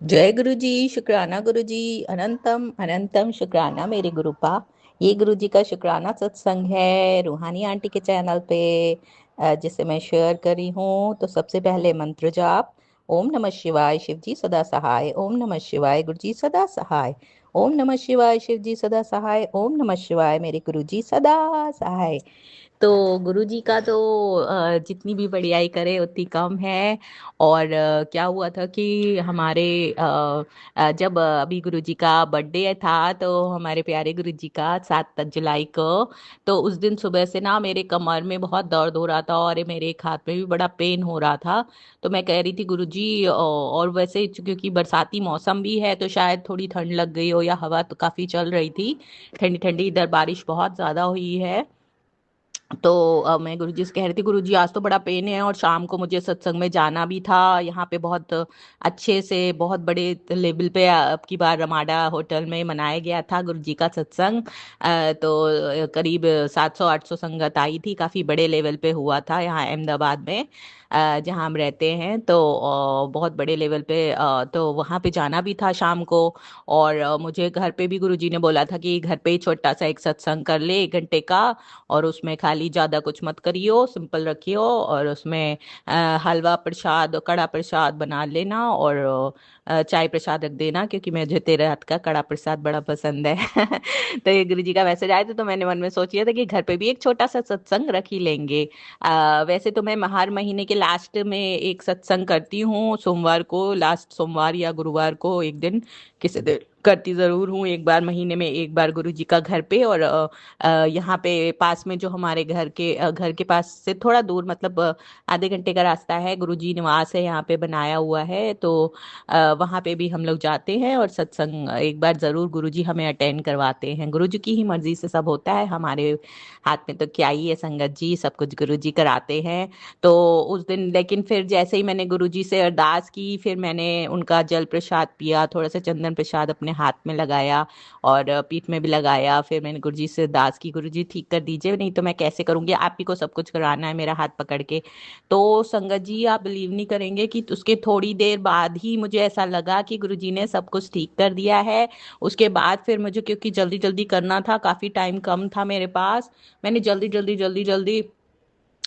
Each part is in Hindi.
जय गुरु जी। शुक्राना गुरु जी। अनंतम अनंतम शुक्राना मेरे गुरुपा। ये गुरु जी का शुक्राना सत्संग है रूहानी आंटी के चैनल पे, जिसे मैं शेयर करी हूँ। तो सबसे पहले मंत्र जाप। ओम नमः शिवाय शिव जी सदा सहाय। ओम नमः शिवाय गुरु जी सदा सहाय। ओम नमः शिवाय शिव जी सदा सहाय। ओम नमः शिवाय मेरे गुरु जी सदा सहाय। तो गुरु जी का तो जितनी भी बड़ाई करे उतनी कम है। और क्या हुआ था कि हमारे जब अभी गुरु जी का बर्थडे था, तो हमारे प्यारे गुरु जी का 7 जुलाई को, तो उस दिन सुबह से ना मेरे कमर में बहुत दर्द हो रहा था और मेरे एक हाथ में भी बड़ा पेन हो रहा था। तो मैं कह रही थी गुरु जी, और वैसे क्योंकि बरसाती मौसम भी है तो शायद थोड़ी ठंड लग गई हो, या हवा तो काफी चल रही थी, ठंडी ठंडी। इधर बारिश बहुत ज्यादा हुई है। तो मैं गुरुजी से कह रही थी गुरुजी आज तो बड़ा पेन है और शाम को मुझे सत्संग में जाना भी था। यहाँ पे बहुत अच्छे से बहुत बड़े लेवल पे अब की बार रमाडा होटल में मनाया गया था गुरुजी का सत्संग। तो करीब 700-800 संगत आई थी, काफी बड़े लेवल पे हुआ था यहाँ अहमदाबाद में, जहाँ हम रहते हैं। तो बहुत बड़े लेवल पे, तो वहाँ पे जाना भी था शाम को। और मुझे घर पे भी गुरुजी ने बोला था कि घर पे ही छोटा सा एक सत्संग कर ले 1 घंटे का, और उसमें खाली ज्यादा कुछ मत करियो, सिंपल रखियो, और उसमें हलवा प्रसाद कड़ा प्रसाद बना लेना, और चाय प्रसाद रख देना, क्योंकि मुझे तेरे हाथ का कड़ा प्रसाद बड़ा पसंद है। तो ये गुरु जी का मैसेज आया था, तो मैंने मन में सोच लिया था कि घर पे भी एक छोटा सा सत्संग रख ही लेंगे। वैसे तो मैं हर महीने के लास्ट में एक सत्संग करती हूँ, सोमवार को, लास्ट सोमवार या गुरुवार को एक दिन, किसी दिन करती जरूर हूँ, एक बार महीने में एक बार गुरु जी का घर पे। और यहाँ पे पास में जो हमारे घर के पास से थोड़ा दूर, मतलब आधे घंटे का रास्ता है, गुरुजी निवास है यहाँ पे बनाया हुआ है। तो वहाँ पे भी हम लोग जाते हैं और सत्संग एक बार जरूर गुरुजी हमें अटेंड करवाते हैं। गुरुजी की ही मर्जी से सब होता है, हमारे हाथ में तो क्या ही है संगत जी, सब कुछ गुरुजी कराते हैं। तो उस दिन लेकिन फिर जैसे ही मैंने गुरुजी से अरदास की, फिर मैंने उनका जल प्रसाद पिया, थोड़ा सा चंदन प्रसाद अपने हाथ में लगाया और पीठ में भी लगाया। फिर मैंने गुरुजी से अरदास की, गुरुजी ठीक कर दीजिए, नहीं तो मैं कैसे करूंगी, आप ही को सब कुछ कराना है मेरा हाथ पकड़ के। तो संगत जी आप बिलीव नहीं करेंगे कि उसके थोड़ी देर बाद ही मुझे ऐसा लगा कि गुरुजी ने सब कुछ ठीक कर दिया है। उसके बाद फिर मुझे, क्योंकि जल्दी जल्दी करना था, काफी टाइम कम था मेरे पास, मैंने जल्दी जल्दी जल्दी जल्दी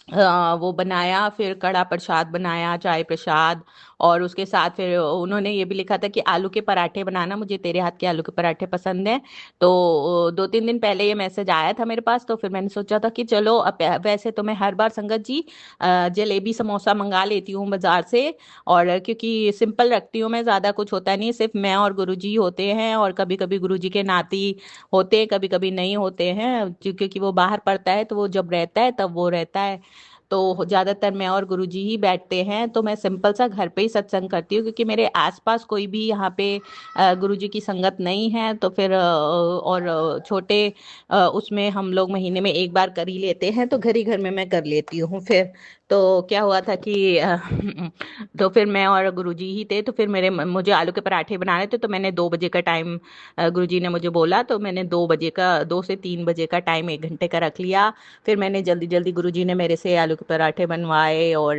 वो बनाया, फिर कड़ा प्रसाद बनाया, चाय प्रसाद। और उसके साथ फिर उन्होंने ये भी लिखा था कि आलू के पराठे बनाना, मुझे तेरे हाथ के आलू के पराठे पसंद हैं। तो 2-3 दिन पहले ये मैसेज आया था मेरे पास, तो फिर मैंने सोचा था कि चलो वैसे तो मैं हर बार संगत जी जलेबी समोसा मंगा लेती हूँ बाजार से, और क्योंकि सिंपल रखती हूँ मैं, ज्यादा कुछ होता नहीं, सिर्फ मैं और गुरुजी होते हैं, और कभी कभी गुरुजी के नाती होते हैं, कभी कभी नहीं होते हैं, क्योंकि वो बाहर पड़ता है, तो वो जब रहता है तब वो रहता है। तो ज्यादातर मैं और गुरुजी ही बैठते हैं। तो मैं सिंपल सा घर पे ही सत्संग करती हूँ, क्योंकि मेरे आसपास कोई भी यहाँ पे गुरुजी की संगत नहीं है। तो फिर और छोटे उसमें हम लोग महीने में एक बार कर ही लेते हैं, तो घर ही घर में मैं कर लेती हूँ फिर। तो क्या हुआ था कि तो फिर मैं और गुरुजी ही थे, तो फिर मुझे आलू के पराठे बनाने थे, तो मैंने 2 बजे का टाइम, गुरुजी ने मुझे बोला, तो मैंने 2 से 3 बजे का टाइम 1 घंटे का रख लिया। फिर मैंने जल्दी जल्दी गुरुजी ने मेरे से आलू के पराठे बनवाए, और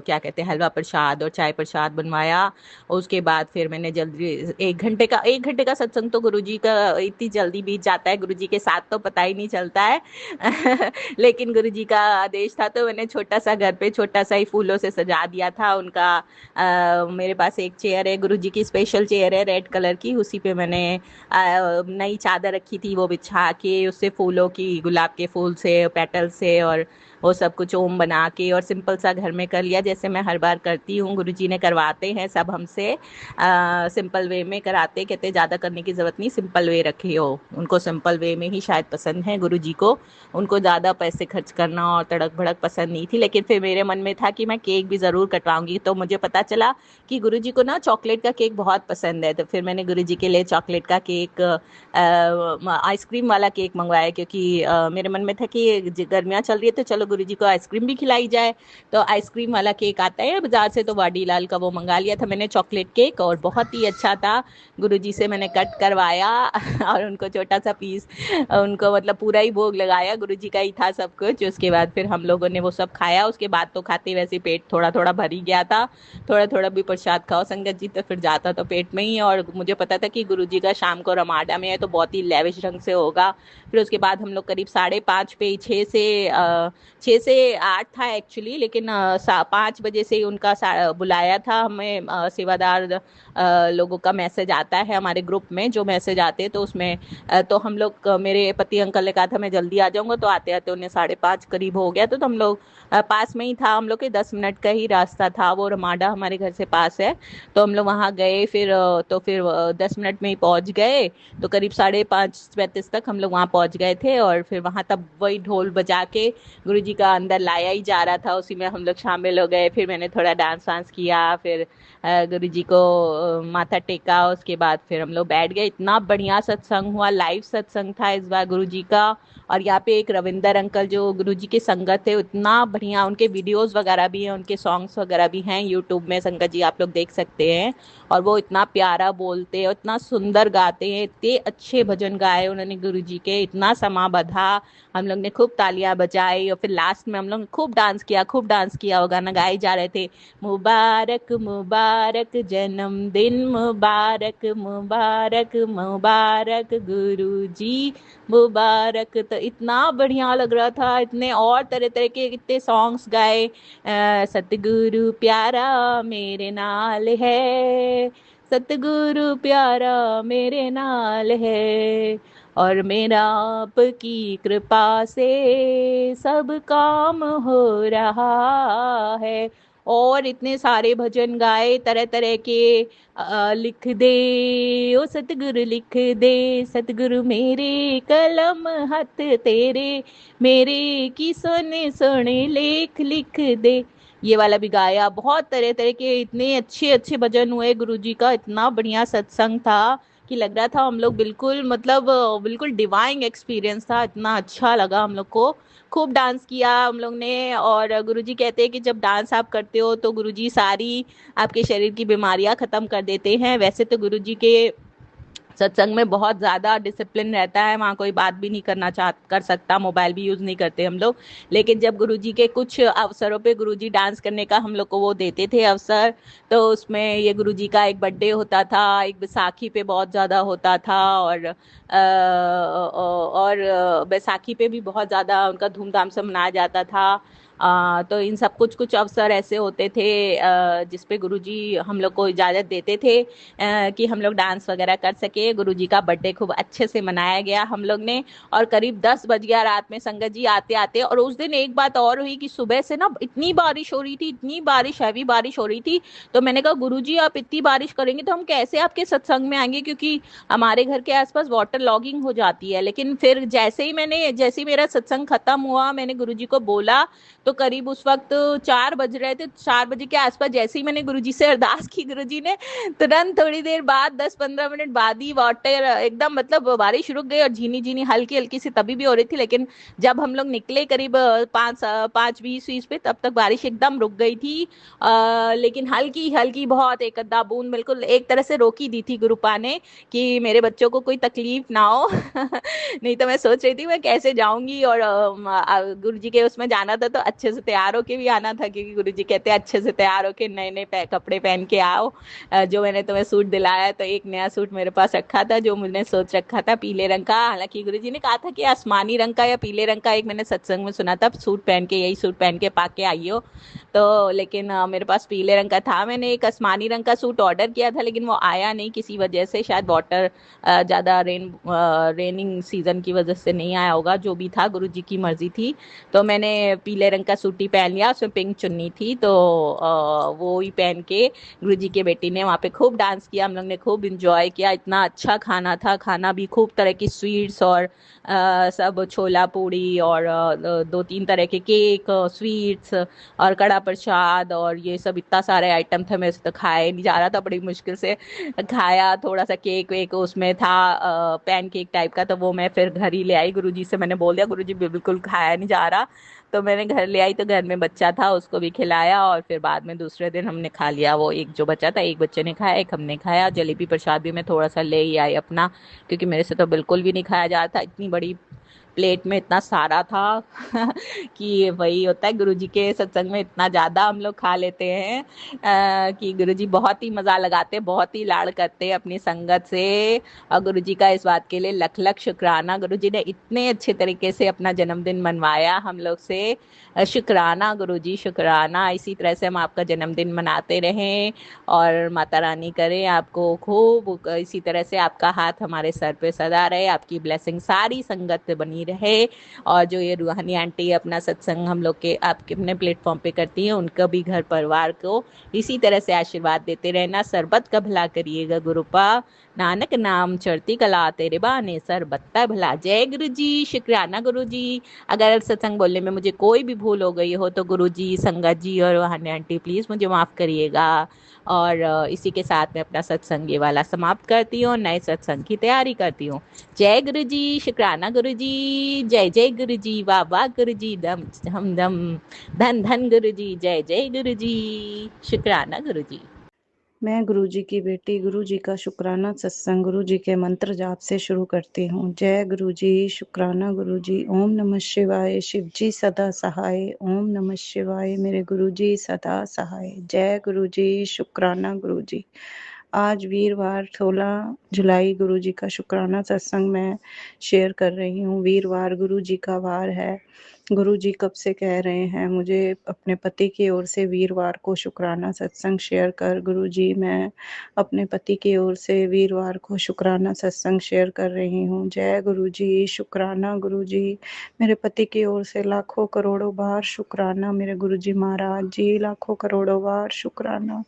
क्या कहते हैं, हलवा प्रसाद और चाय प्रसाद बनवाया। उसके बाद फिर मैंने जल्दी 1 घंटे का सत्संग तो गुरुजी का इतनी जल्दी बीत जाता है, गुरुजी के साथ तो पता ही नहीं चलता है। लेकिन गुरुजी का आदेश था, तो मैंने छोटा सा घर पे छोटा सा ही फूलों से सजा दिया था उनका। मेरे पास एक चेयर है, गुरुजी की स्पेशल चेयर है रेड कलर की, उसी पे मैंने नई चादर रखी थी, वो बिछा के उससे फूलों की, गुलाब के फूल से, पेटल से, और वो सब कुछ ओम बना के, और सिंपल सा घर में कर लिया, जैसे मैं हर बार करती हूँ। गुरुजी ने करवाते हैं सब हमसे, सिंपल वे में कराते, कहते ज्यादा करने की जरूरत नहीं, सिंपल वे रखे हो। उनको सिंपल वे में ही शायद पसंद है गुरुजी को, उनको ज्यादा पैसे खर्च करना और तड़क भड़क पसंद नहीं थी। लेकिन फिर मेरे मन में था कि मैं केक भी जरूर कटवाऊंगी, तो मुझे पता चला कि गुरुजी को ना चॉकलेट का केक बहुत पसंद है। तो फिर मैंने गुरुजी के लिए चॉकलेट का केक, आइसक्रीम वाला केक मंगवाया, क्योंकि मेरे मन में था कि गर्मियाँ चल रही है, तो चलो गुरुजी को आइसक्रीम भी खिलाई जाए। तो आइसक्रीम वाला केक आता है बाजार से, तो वाडीलाल का वो मंगा लिया था मैंने चॉकलेट केक, और बहुत ही अच्छा था। गुरुजी से मैंने कट करवाया और उनको छोटा सा पीस, उनको मतलब पूरा ही भोग लगाया, गुरुजी का ही था सब कुछ। उसके बाद फिर हम लोगों ने वो सब खाया। उसके बाद तो खाते वैसे पेट थोड़ा थोड़ा भर ही गया था। थोड़ा थोड़ा भी प्रसाद खाओ संगत जी तो फिर जाता तो पेट में ही। और मुझे पता था कि गुरुजी का शाम को रमाडा में है तो बहुत ही लेविश ढंग से होगा। फिर उसके बाद हम लोग करीब 5:30 पे, 6 से 8 था एक्चुअली, लेकिन 5 बजे से ही उनका बुलाया था हमें। सेवादार लोगों का मैसेज आता है हमारे ग्रुप में, जो मैसेज आते हैं तो उसमें तो हम लोग, मेरे पति अंकल ने कहा था मैं जल्दी आ जाऊंगा, तो आते आते उन्हें 5:30 करीब हो गया। तो हम लोग पास में ही था, हम लोग के 10 मिनट का ही रास्ता था, वो रमाडा हमारे घर से पास है। तो हम लोग वहाँ गए, फिर 10 मिनट में ही पहुंच गए। तो करीब 5:35 तक हम लोग वहाँ पहुंच गए थे। और फिर वहाँ तब वही ढोल बजा के गुरुजी का अंदर लाया ही जा रहा था, उसी में हम लोग शामिल हो गए। फिर मैंने थोड़ा डांस वांस किया, फिर गुरुजी को माथा टेका। उसके बाद फिर हम लोग बैठ गए। इतना बढ़िया सत्संग हुआ, लाइव सत्संग था इस बार गुरुजी का। और यहाँ पे एक रविंदर अंकल जो गुरुजी के संगत है, इतना बढ़िया, उनके वीडियोस वगैरह भी हैं, उनके सॉन्ग्स वगैरह भी हैं यूट्यूब में, संगत जी आप लोग देख सकते हैं। और वो इतना प्यारा बोलते हैं, इतना सुंदर गाते हैं, इतने अच्छे भजन गाए उन्होंने गुरुजी के, इतना समा बधा। हम लोग ने खूब तालियां बजाई और फिर लास्ट में हम लोग खूब डांस किया, खूब डांस किया। वो गाना गाए जा रहे थे, मुबारक मुबारक जन्मदिन, मुबारक मुबारक मुबारक गुरुजी मुबारक। तो इतना बढ़िया लग रहा था, इतने और तरह तरह के कितने सॉन्ग्स गाए। सतगुरु प्यारा मेरे नाल है, सतगुरु प्यारा मेरे नाल है, और मेरा आपकी कृपा से सब काम हो रहा है। और इतने सारे भजन गाए तरह तरह के। लिख दे ओ सतगुरु लिख दे, सतगुरु मेरे कलम हाथ तेरे, मेरे की सुन सुन लेख लिख दे। ये वाला भी गाया। बहुत तरह तरह के इतने अच्छे अच्छे भजन हुए गुरुजी का, इतना बढ़िया सत्संग था कि लग रहा था हम लोग बिल्कुल, मतलब बिल्कुल डिवाइन एक्सपीरियंस था, इतना अच्छा लगा हम लोग को। खूब डांस किया हम लोग ने। और गुरुजी कहते हैं कि जब डांस आप करते हो तो गुरुजी सारी आपके शरीर की बीमारियां खत्म कर देते हैं। वैसे तो गुरुजी के सत्संग में बहुत ज्यादा डिसिप्लिन रहता है, वहाँ कोई बात भी नहीं कर सकता, मोबाइल भी यूज नहीं करते हम लोग। लेकिन जब गुरुजी के कुछ अवसरों पे गुरुजी डांस करने का हम लोग को वो देते थे अवसर, तो उसमें ये गुरुजी का एक बर्थडे होता था, एक बैसाखी पे बहुत ज्यादा होता था, और बैसाखी पे भी बहुत ज्यादा उनका धूमधाम से मनाया जाता था। तो इन सब कुछ कुछ अवसर ऐसे होते थे जिसपे गुरुजी हम लोग को इजाजत देते थे कि हम लोग डांस वगैरह कर सके। गुरुजी का बर्थडे खूब अच्छे से मनाया गया हम लोग ने। और करीब 10 बज गया रात में संगत जी आते आते। और उस दिन एक बात और हुई कि सुबह से ना इतनी बारिश हो रही थी, इतनी बारिश, हैवी बारिश हो रही थी। तो मैंने कहा गुरुजी आप इतनी बारिश करेंगे तो हम कैसे आपके सत्संग में आएंगे, क्योंकि हमारे घर के आसपास वाटर लॉगिंग हो जाती है। लेकिन फिर जैसे ही मेरा सत्संग खत्म हुआ, मैंने गुरुजी को बोला, तो करीब उस वक्त 4 बज रहे थे। 4 बजे के आसपास जैसे ही मैंने गुरुजी से अरदास की, गुरुजी ने तुरंत थोड़ी देर बाद 10-15 मिनट बाद ही वाटर एकदम, मतलब बारिश रुक गई। और झीनी झीनी हल्की हल्की सी तभी भी हो रही थी, लेकिन जब हम लोग निकले करीब 5:20 पे, तब तक बारिश एकदम रुक गई थी। लेकिन हल्की हल्की बहुत एक अद्धा बूंद बिल्कुल एक तरह से रोकी दी थी गुरुपा ने, कि मेरे बच्चों को कोई तकलीफ ना हो। नहीं तो मैं सोच रही थी मैं कैसे जाऊंगी। और गुरुजी के उसमें जाना था तो अच्छे से तैयार होके भी आना था, क्योंकि गुरुजी कहते हैं अच्छे से तैयार होके नए नए कपड़े पहन के आओ। जो मैंने तुम्हें सूट दिलाया, तो एक नया सूट मेरे पास रखा था जो मैंने सोच रखा था पीले रंग का। हालांकि गुरुजी ने कहा था कि आसमानी रंग का या पीले रंग का, एक मैंने सत्संग में सुना था, सूट पहन के, यही सूट पहन के पाके आइयो। तो लेकिन मेरे पास पीले रंग का था। मैंने एक आसमानी रंग का सूट ऑर्डर किया था, लेकिन वो आया नहीं किसी वजह से, शायद वाटर ज्यादा रेनिंग सीजन की वजह से नहीं आया होगा। जो भी था गुरुजी की मर्जी थी। तो मैंने पीले रंग का सूट ही पहन लिया, उसमें पिंक चुन्नी थी, तो वो ही पहन के गुरुजी के बेटी ने वहाँ पे खूब डांस किया, हम लोग ने खूब इंजॉय किया। इतना अच्छा खाना था, खाना भी खूब तरह की स्वीट्स और सब छोला पूड़ी और 2-3 तरह के केक, स्वीट्स और कड़ा प्रसाद, और ये सब इतना सारे आइटम थे, मेरे से तो खाया नहीं जा रहा था, बड़ी मुश्किल से खाया। थोड़ा सा केक वेक उसमें था, पैन केक टाइप का, तो वो मैं फिर घर ही ले आई। गुरुजी से मैंने बोल दिया गुरुजी बिल्कुल खाया नहीं जा रहा, तो मैंने घर ले आई, तो घर में बच्चा था, उसको भी खिलाया, और फिर बाद में दूसरे दिन हमने खा लिया। वो एक जो बचा था, एक बच्चे ने खाया, एक हमने खाया। जलेबी प्रसाद भी मैं थोड़ा सा ले ही आई अपना, क्योंकि मेरे से तो बिल्कुल भी नहीं खाया जाता। इतनी बड़ी प्लेट में इतना सारा था कि वही होता है, गुरुजी के सत्संग में इतना ज्यादा हम लोग खा लेते हैं कि गुरुजी बहुत ही मजा लगाते, बहुत ही लाड़ करते हैं अपनी संगत से। और गुरुजी का इस बात के लिए लख लख शुक्राना। गुरुजी ने इतने अच्छे तरीके से अपना जन्मदिन मनवाया हम लोग से। शुक्राना गुरुजी, शुक्राना। इसी तरह से हम आपका जन्मदिन मनाते रहें, और माता रानी करें आपको खूब इसी तरह से आपका हाथ हमारे सर पे सदा रहे, आपकी ब्लेसिंग सारी संगत पे बनी रहे। और जो ये रूहानी आंटी अपना सत्संग हम लोग के आपके अपने प्लेटफॉर्म पे करती हैं, उनका भी घर परिवार को इसी तरह से आशीर्वाद देते रहना। सरबत का भला करिएगा गुरुपा, नानक नाम चढ़ती कला, तेरे बहाने सरबत का भला। जय गुरु जी, शुक्राना गुरु जी। अगर सत्संग बोलने में मुझे कोई भी भूल हो गई हो तो गुरु जी, संगत जी और रूहानी आंटी प्लीज मुझे माफ करिएगा। और इसी के साथ में अपना सत्संग ये वाला समाप्त करती हूँ, नए सत्संग की तैयारी करती हूँ। जय गुरु जी, शुक्राना गुरु जी। जय जय गुरु जी, वाह वाह गुरु जी, दम हम दम, धन धन गुरु जी। जय जय गुरु जी, शुक्राना गुरु जी। मैं गुरुजी की बेटी गुरुजी का शुक्राना सत्संग गुरुजी के मंत्र जाप से शुरू करती हूँ। जय गुरुजी, शुक्राना गुरुजी। ओम नमः शिवाय, शिव जी सदा सहाय। ओम नमः शिवाय, मेरे गुरुजी सदा सहाय। जय गुरुजी, शुक्राना गुरुजी। आज वीरवार 16 जुलाई गुरुजी का शुक्राना सत्संग मैं शेयर कर रही हूँ। वीरवार गुरुजी का वार है। गुरुजी कब से कह रहे हैं मुझे अपने पति की ओर से वीरवार को शुक्राना सत्संग शेयर कर। गुरुजी, मैं अपने पति की ओर से वीरवार को शुक्राना सत्संग शेयर कर रही हूँ। जय गुरुजी, शुक्राना गुरुजी। मेरे पति की ओर से लाखों करोड़ों बार शुक्राना। मेरे गुरुजी महाराज जी, लाखों करोड़ों बार शुक्राना।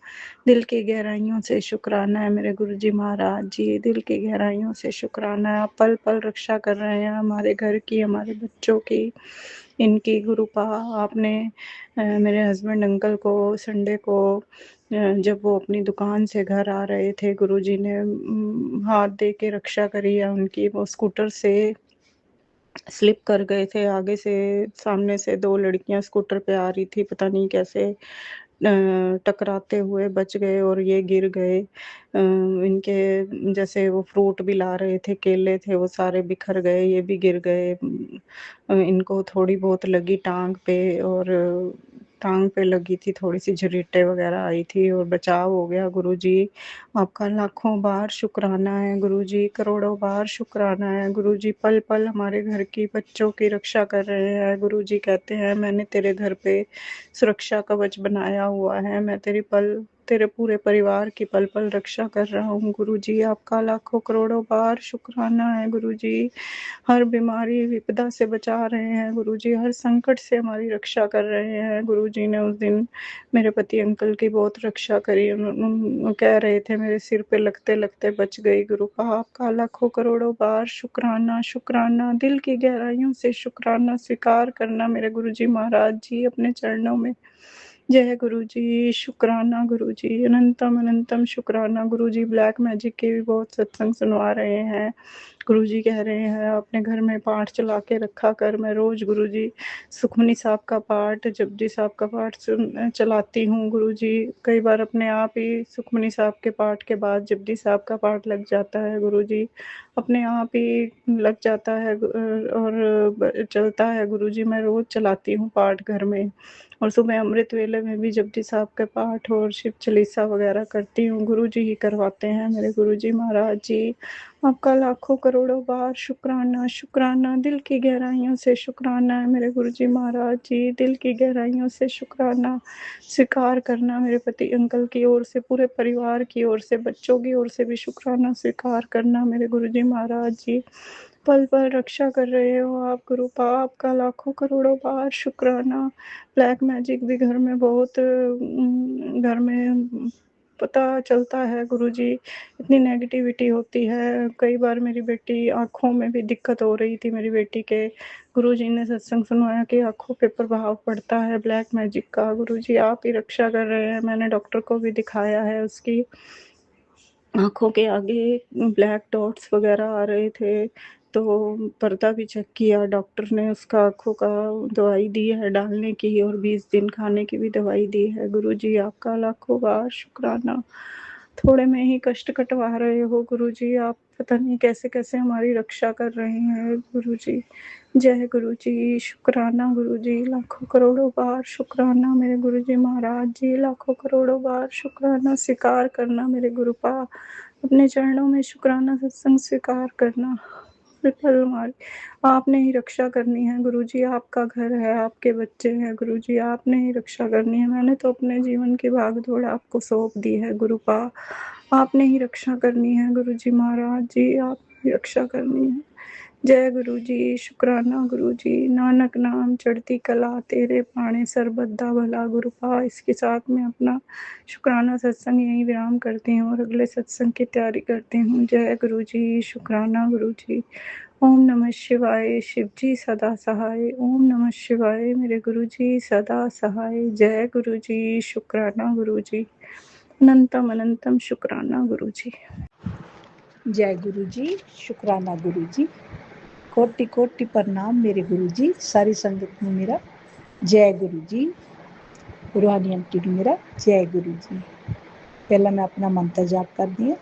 दिल की गहराइयों से शुक्राना है मेरे गुरुजी महाराज जी, दिल की गहराइयों से शुक्राना है। आप पल पल रक्षा कर रहे हैं हमारे घर की, हमारे बच्चों की, इनकी। गुरुपा, आपने मेरे हस्बैंड अंकल को संडे को जब वो अपनी दुकान से घर आ रहे थे, गुरुजी ने हाथ दे के रक्षा करी है उनकी। वो स्कूटर से स्लिप कर गए थे, आगे से सामने से दो लड़कियां स्कूटर पे आ रही थी, पता नहीं कैसे टकराते हुए बच गए और ये गिर गए। इनके जैसे वो फ्रूट भी ला रहे थे, केले थे, वो सारे बिखर गए, ये भी गिर गए। इनको थोड़ी बहुत लगी टांग पे, और टांग पे लगी थी, थोड़ी सी झरीटे वगैरह आई थी और बचाव हो गया। गुरुजी, आपका लाखों बार शुक्राना है गुरुजी, करोड़ों बार शुक्राना है गुरुजी। पल पल हमारे घर की बच्चों की रक्षा कर रहे हैं। गुरुजी कहते हैं, मैंने तेरे घर पे सुरक्षा कवच बनाया हुआ है, मैं तेरे पूरे परिवार की पल पल रक्षा कर रहा हूँ। गुरुजी, आपका लाखों करोड़ों बार शुक्राना है गुरुजी। हर बीमारी विपदा से बचा रहे हैं गुरुजी, हर संकट से हमारी रक्षा कर रहे हैं। गुरुजी ने उस दिन मेरे पति अंकल की बहुत रक्षा करी। कह रहे थे मेरे सिर पे लगते लगते बच गई। गुरु का आपका लाखों करोड़ों बार शुक्राना, शुक्राना। दिल की गहराइयों से शुक्राना स्वीकार करना मेरे गुरुजी महाराज जी अपने चरणों में। जय गुरुजी, शुक्राना गुरुजी, अनंतम अनंतम शुक्राना गुरुजी। ब्लैक मैजिक के भी बहुत सत्संग सुनवा रहे हैं। गुरुजी कह रहे हैं अपने घर में पाठ चला के रखा कर। मैं रोज गुरुजी सुखमनी साहब का पाठ, जपजी साहब का पाठ चलाती हूँ गुरुजी। कई बार अपने आप ही सुखमनी साहब के पाठ के बाद जपजी साहब का पाठ लग जाता है गुरुजी, अपने आप ही लग जाता है और चलता है गुरुजी। मैं रोज चलाती हूँ पाठ घर में, और सुबह अमृत वेले में भी जपजी साहब के पाठ और शिव चालीसा वगैरह करती हूँ। गुरुजी ही करवाते हैं मेरे गुरुजी महाराज जी। आपका लाखों करोड़ों बार शुक्राना, शुक्राना। दिल की गहराइयों से शुक्राना है मेरे गुरुजी महाराज जी, दिल की गहराइयों से शुक्राना स्वीकार करना। मेरे पति अंकल की ओर से, पूरे परिवार की ओर से, बच्चों की ओर से भी शुक्राना स्वीकार करना मेरे गुरुजी महाराज जी। पल पल रक्षा कर रहे हो आप गुरुपा, आपका लाखों करोड़ों बार शुक्राना। ब्लैक मैजिक भी घर में बहुत घर में पता चलता है गुरुजी, इतनी नेगेटिविटी होती है। कई बार मेरी बेटी आँखों में भी दिक्कत हो रही थी मेरी बेटी के। गुरुजी ने सत्संग सुनवाया कि आँखों पे प्रभाव पड़ता है ब्लैक मैजिक का। गुरुजी आप ही रक्षा कर रहे हैं। मैंने डॉक्टर को भी दिखाया है, उसकी आँखों के आगे ब्लैक डॉट्स वगैरह आ रहे थे, तो पर्दा भी चेक किया, डॉक्टर ने उसका आँखों का दवाई दी है डालने की और 20 दिन खाने की भी दवाई दी है। गुरुजी आपका लाखों बार शुक्राना। थोड़े में ही कष्ट कटवा रहे हो गुरुजी, आप पता नहीं कैसे-कैसे हमारी रक्षा कर रहे हैं गुरुजी। जय गुरुजी, शुक्राना गुरुजी, लाखों करोड़ों बार शुक्राना मेरे गुरुजी महाराज जी, लाखों करोड़ों बार शुक्राना स्वीकार करना मेरे गुरुपा, अपने चरणों में शुक्राना सत्संग स्वीकार करना। विफल हमारी आपने ही रक्षा करनी है गुरुजी, आपका घर है, आपके बच्चे हैं गुरुजी, आपने ही रक्षा करनी है। मैंने तो अपने जीवन की भाग-दौड़ आपको सौंप दी है गुरुपा, आपने ही रक्षा करनी है गुरुजी महाराज जी, आप ही रक्षा करनी है। जय गुरुजी, शुक्राना गुरुजी, नानक नाम चढ़ती कला तेरे पाणे सरबद्दा भला गुरुपा। इसके साथ में अपना शुक्राना सत्संग यहीं विराम करती हूँ और अगले सत्संग की तैयारी करती हूँ। जय गुरुजी, शुक्राना गुरुजी। ओम नमः शिवाय, शिवजी सदा सहाय। ओम नमः शिवाय, मेरे गुरुजी सदा सहाय। जय गुरुजी, शुक्राना गुरुजी, अनंतम अनंतम शुक्राना गुरुजी। जय गुरु जी, शुक्राना गुरु जी, कोटि कोटि प्रणाम मेरे गुरु जी, सारी संगत ਨੂੰ ਮੇਰਾ ਜੈ ਗੁਰੂ ਜੀ, रूहानी आंटी ਨੂੰ ਮੇਰਾ ਜੈ ਗੁਰੂ ਜੀ। ਪਹਿਲਾਂ ਮੈਂ ਆਪਣਾ ਮੰਤਰ ਜਾਪ ਕਰਦੀ ਹਾਂ।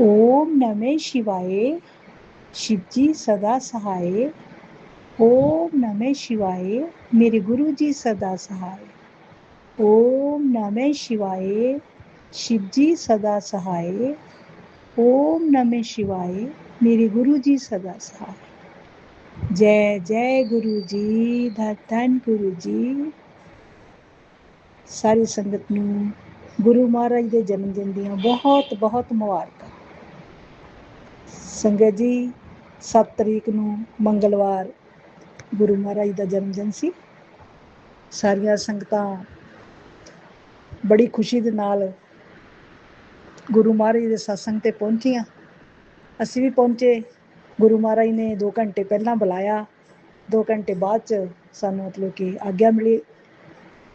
ਓਮ ਨਮः शिवाय, शिव जी सदा सहाय। ओम नमः शिवाय, मेरे गुरु जी सदा सहाय। ओम नमः शिवाय, शिव जी सदा सहाय। ओम नमः शिवाय, मेरे गुरु जी सदा सहाय। जय जय गुरु जी, धन गुरु जी। सारी संगत ਨੂੰ ਗੁਰੂ ਮਹਾਰਾਜ ਦੇ ਜਨਮ ਦਿਨ ਦੀਆਂ ਬਹੁਤ ਬਹੁਤ ਮੁਬਾਰਕਾਂ। ਸੰਗਤ ਜੀ 7 ਤਰੀਕ ਨੂੰ ਮੰਗਲਵਾਰ ਗੁਰੂ ਮਹਾਰਾਜ ਦਾ ਜਨਮ ਦਿਨ ਸੀ। ਸਾਰੀਆਂ ਸੰਗਤਾਂ ਬੜੀ ਖੁਸ਼ੀ ਦੇ ਨਾਲ ਗੁਰੂ ਮਹਾਰਾਜ ਦੇ ਸਤਸੰਗ ਤੇ ਪਹੁੰਚੀਆਂ। ਅਸੀਂ ਵੀ ਪਹੁੰਚੇ। ਗੁਰੂ ਮਹਾਰਾਜ ਨੇ 2 ਘੰਟੇ ਪਹਿਲਾਂ ਬੁਲਾਇਆ, 2 ਘੰਟੇ ਬਾਅਦ 'ਚ ਸਾਨੂੰ ਮਤਲਬ ਕਿ ਆਗਿਆ ਮਿਲੀ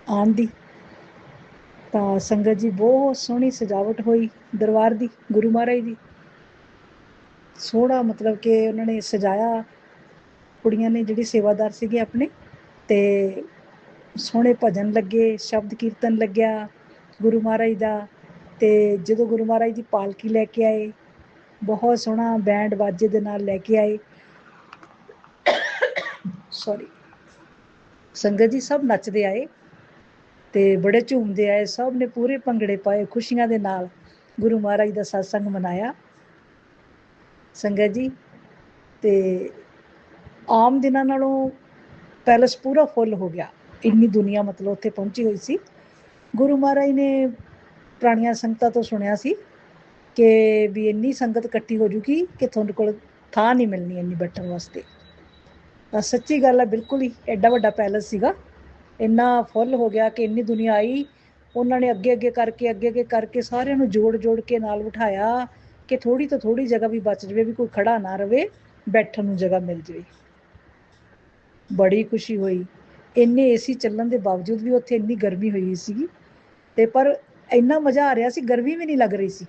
ਆਉਣ ਦੀ। ਤਾਂ ਸੰਗਤ ਜੀ ਬਹੁਤ ਸੋਹਣੀ ਸਜਾਵਟ ਹੋਈ ਦਰਬਾਰ ਦੀ, ਗੁਰੂ ਮਹਾਰਾਜ ਦੀ। ਸੋਹਣਾ ਮਤਲਬ ਕਿ ਉਹਨਾਂ ਨੇ ਸਜਾਇਆ, ਕੁੜੀਆਂ ਨੇ ਜਿਹੜੀ ਸੇਵਾਦਾਰ ਸੀਗੇ ਆਪਣੇ, ਅਤੇ ਸੋਹਣੇ ਭਜਨ ਲੱਗੇ, ਸ਼ਬਦ ਕੀਰਤਨ ਲੱਗਿਆ ਗੁਰੂ ਮਹਾਰਾਜ ਦਾ। ਅਤੇ ਜਦੋਂ ਗੁਰੂ ਮਹਾਰਾਜ ਦੀ ਪਾਲਕੀ ਲੈ ਕੇ ਆਏ, ਬਹੁਤ ਸੋਹਣਾ ਬੈਂਡ ਬਾਜੇ ਦੇ ਨਾਲ ਲੈ ਕੇ ਆਏ। ਸੌਰੀ, ਸੰਗਤ ਜੀ ਸਭ ਨੱਚਦੇ ਆਏ ਅਤੇ ਬੜੇ ਝੂਮਦੇ ਆਏ। ਸਭ ਨੇ ਪੂਰੇ ਭੰਗੜੇ ਪਾਏ, ਖੁਸ਼ੀਆਂ ਦੇ ਨਾਲ ਗੁਰੂ ਮਹਾਰਾਜ ਦਾ ਸਤਸੰਗ ਮਨਾਇਆ ਸੰਗਤ ਜੀ। ਅਤੇ ਆਮ ਦਿਨਾਂ ਨਾਲੋਂ ਪੈਲਸ ਪੂਰਾ ਫੁੱਲ ਹੋ ਗਿਆ, ਇੰਨੀ ਦੁਨੀਆ ਮਤਲਬ ਉੱਥੇ ਪਹੁੰਚੀ ਹੋਈ ਸੀ। ਗੁਰੂ ਮਹਾਰਾਜ ਨੇ ਪੁਰਾਣੀਆਂ ਸੰਗਤਾਂ ਤੋਂ ਸੁਣਿਆ ਸੀ ਕਿ ਵੀ ਇੰਨੀ ਸੰਗਤ ਇਕੱਠੀ ਹੋ ਜੂਗੀ ਕਿ ਤੁਹਾਡੇ ਕੋਲ ਥਾਂ ਨਹੀਂ ਮਿਲਣੀ ਇੰਨੀ ਬੈਠਣ ਵਾਸਤੇ। ਤਾਂ ਸੱਚੀ ਗੱਲ ਹੈ, ਬਿਲਕੁਲ ਹੀ ਐਡਾ ਵੱਡਾ ਪੈਲਸ ਸੀਗਾ, ਇੰਨਾ ਫੁੱਲ ਹੋ ਗਿਆ ਕਿ ਇੰਨੀ ਦੁਨੀਆ ਆਈ। ਉਹਨਾਂ ਨੇ ਅੱਗੇ ਅੱਗੇ ਕਰਕੇ ਸਾਰਿਆਂ ਨੂੰ ਜੋੜ ਕੇ ਨਾਲ ਬਿਠਾਇਆ ਕਿ ਥੋੜ੍ਹੀ ਤੋਂ ਥੋੜ੍ਹੀ ਜਗ੍ਹਾ ਵੀ ਬਚ ਜਾਵੇ, ਵੀ ਕੋਈ ਖੜਾ ਨਾ ਰਵੇ, ਬੈਠਣ ਨੂੰ ਜਗ੍ਹਾ ਮਿਲ ਜਾਵੇ। ਬੜੀ ਖੁਸ਼ੀ ਹੋਈ। ਇੰਨੇ ਏਸੀ ਚੱਲਣ ਦੇ ਬਾਵਜੂਦ ਵੀ ਉੱਥੇ ਇੰਨੀ ਗਰਮੀ ਹੋਈ ਸੀਗੀ, ਅਤੇ ਪਰ ਇੰਨਾ ਮਜ਼ਾ ਆ ਰਿਹਾ ਸੀ, ਗਰਮੀ ਵੀ ਨਹੀਂ ਲੱਗ ਰਹੀ ਸੀ।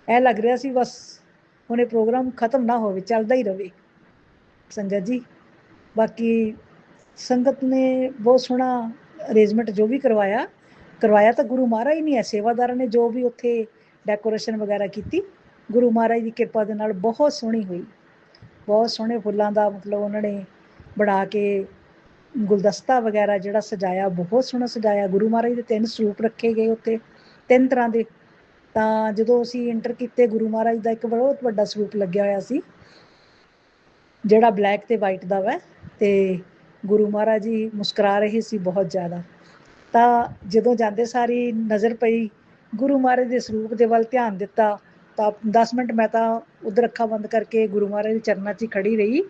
ਐਂ ਲੱਗ ਰਿਹਾ ਸੀ ਬਸ ਹੁਣ ਇਹ ਪ੍ਰੋਗਰਾਮ ਖਤਮ ਨਾ ਹੋਵੇ, ਚੱਲਦਾ ਹੀ ਰਵੇ ਸੰਗਤ ਜੀ। ਬਾਕੀ ਸੰਗਤ ਨੇ ਬਹੁਤ ਸੋਹਣਾ ਅਰੇਂਜਮੈਂਟ ਜੋ ਵੀ ਕਰਵਾਇਆ ਤਾਂ ਗੁਰੂ ਮਹਾਰਾਜ ਨਹੀਂ ਹੈ, ਸੇਵਾਦਾਰਾਂ ਨੇ ਜੋ ਵੀ ਉੱਥੇ ਡੈਕੋਰੇਸ਼ਨ ਵਗੈਰਾ ਕੀਤੀ, ਗੁਰੂ ਮਹਾਰਾਜ ਦੀ ਕਿਰਪਾ ਦੇ ਨਾਲ ਬਹੁਤ ਸੋਹਣੀ ਹੋਈ। ਬਹੁਤ ਸੋਹਣੇ ਫੁੱਲਾਂ ਦਾ ਮਤਲਬ ਉਹਨਾਂ ਨੇ ਬਣਾ ਕੇ ਗੁਲਦਸਤਾ ਵਗੈਰਾ ਜਿਹੜਾ ਸਜਾਇਆ, ਬਹੁਤ ਸੋਹਣਾ ਸਜਾਇਆ। ਗੁਰੂ ਮਹਾਰਾਜ ਦੇ 3 ਸਰੂਪ ਰੱਖੇ ਗਏ ਉੱਥੇ, 3 ਤਰ੍ਹਾਂ ਦੇ। ਤਾਂ ਜਦੋਂ ਅਸੀਂ ਐਂਟਰ ਕੀਤੇ, ਗੁਰੂ ਮਹਾਰਾਜ ਦਾ ਇੱਕ ਬਹੁਤ ਵੱਡਾ ਸਰੂਪ ਲੱਗਿਆ ਹੋਇਆ ਸੀ, ਜਿਹੜਾ ਬਲੈਕ ਅਤੇ ਵਾਈਟ ਦਾ ਵਾ, ਅਤੇ ਗੁਰੂ ਮਹਾਰਾਜ ਜੀ ਮੁਸਕਰਾ ਰਹੇ ਸੀ ਬਹੁਤ ਜ਼ਿਆਦਾ। ਤਾਂ ਜਦੋਂ ਜਾਂਦੇ ਸਾਰੀ ਨਜ਼ਰ ਪਈ ਗੁਰੂ ਮਹਾਰਾਜ ਦੇ ਸਰੂਪ ਦੇ ਵੱਲ, ਧਿਆਨ ਦਿੱਤਾ ਤਾਂ 10 ਮਿੰਟ ਮੈਂ ਤਾਂ ਉੱਧਰ ਅੱਖਾਂ ਬੰਦ ਕਰਕੇ ਗੁਰੂ ਮਹਾਰਾਜ ਦੇ ਚਰਨਾਂ 'ਚ ਹੀ ਖੜ੍ਹੀ ਰਹੀ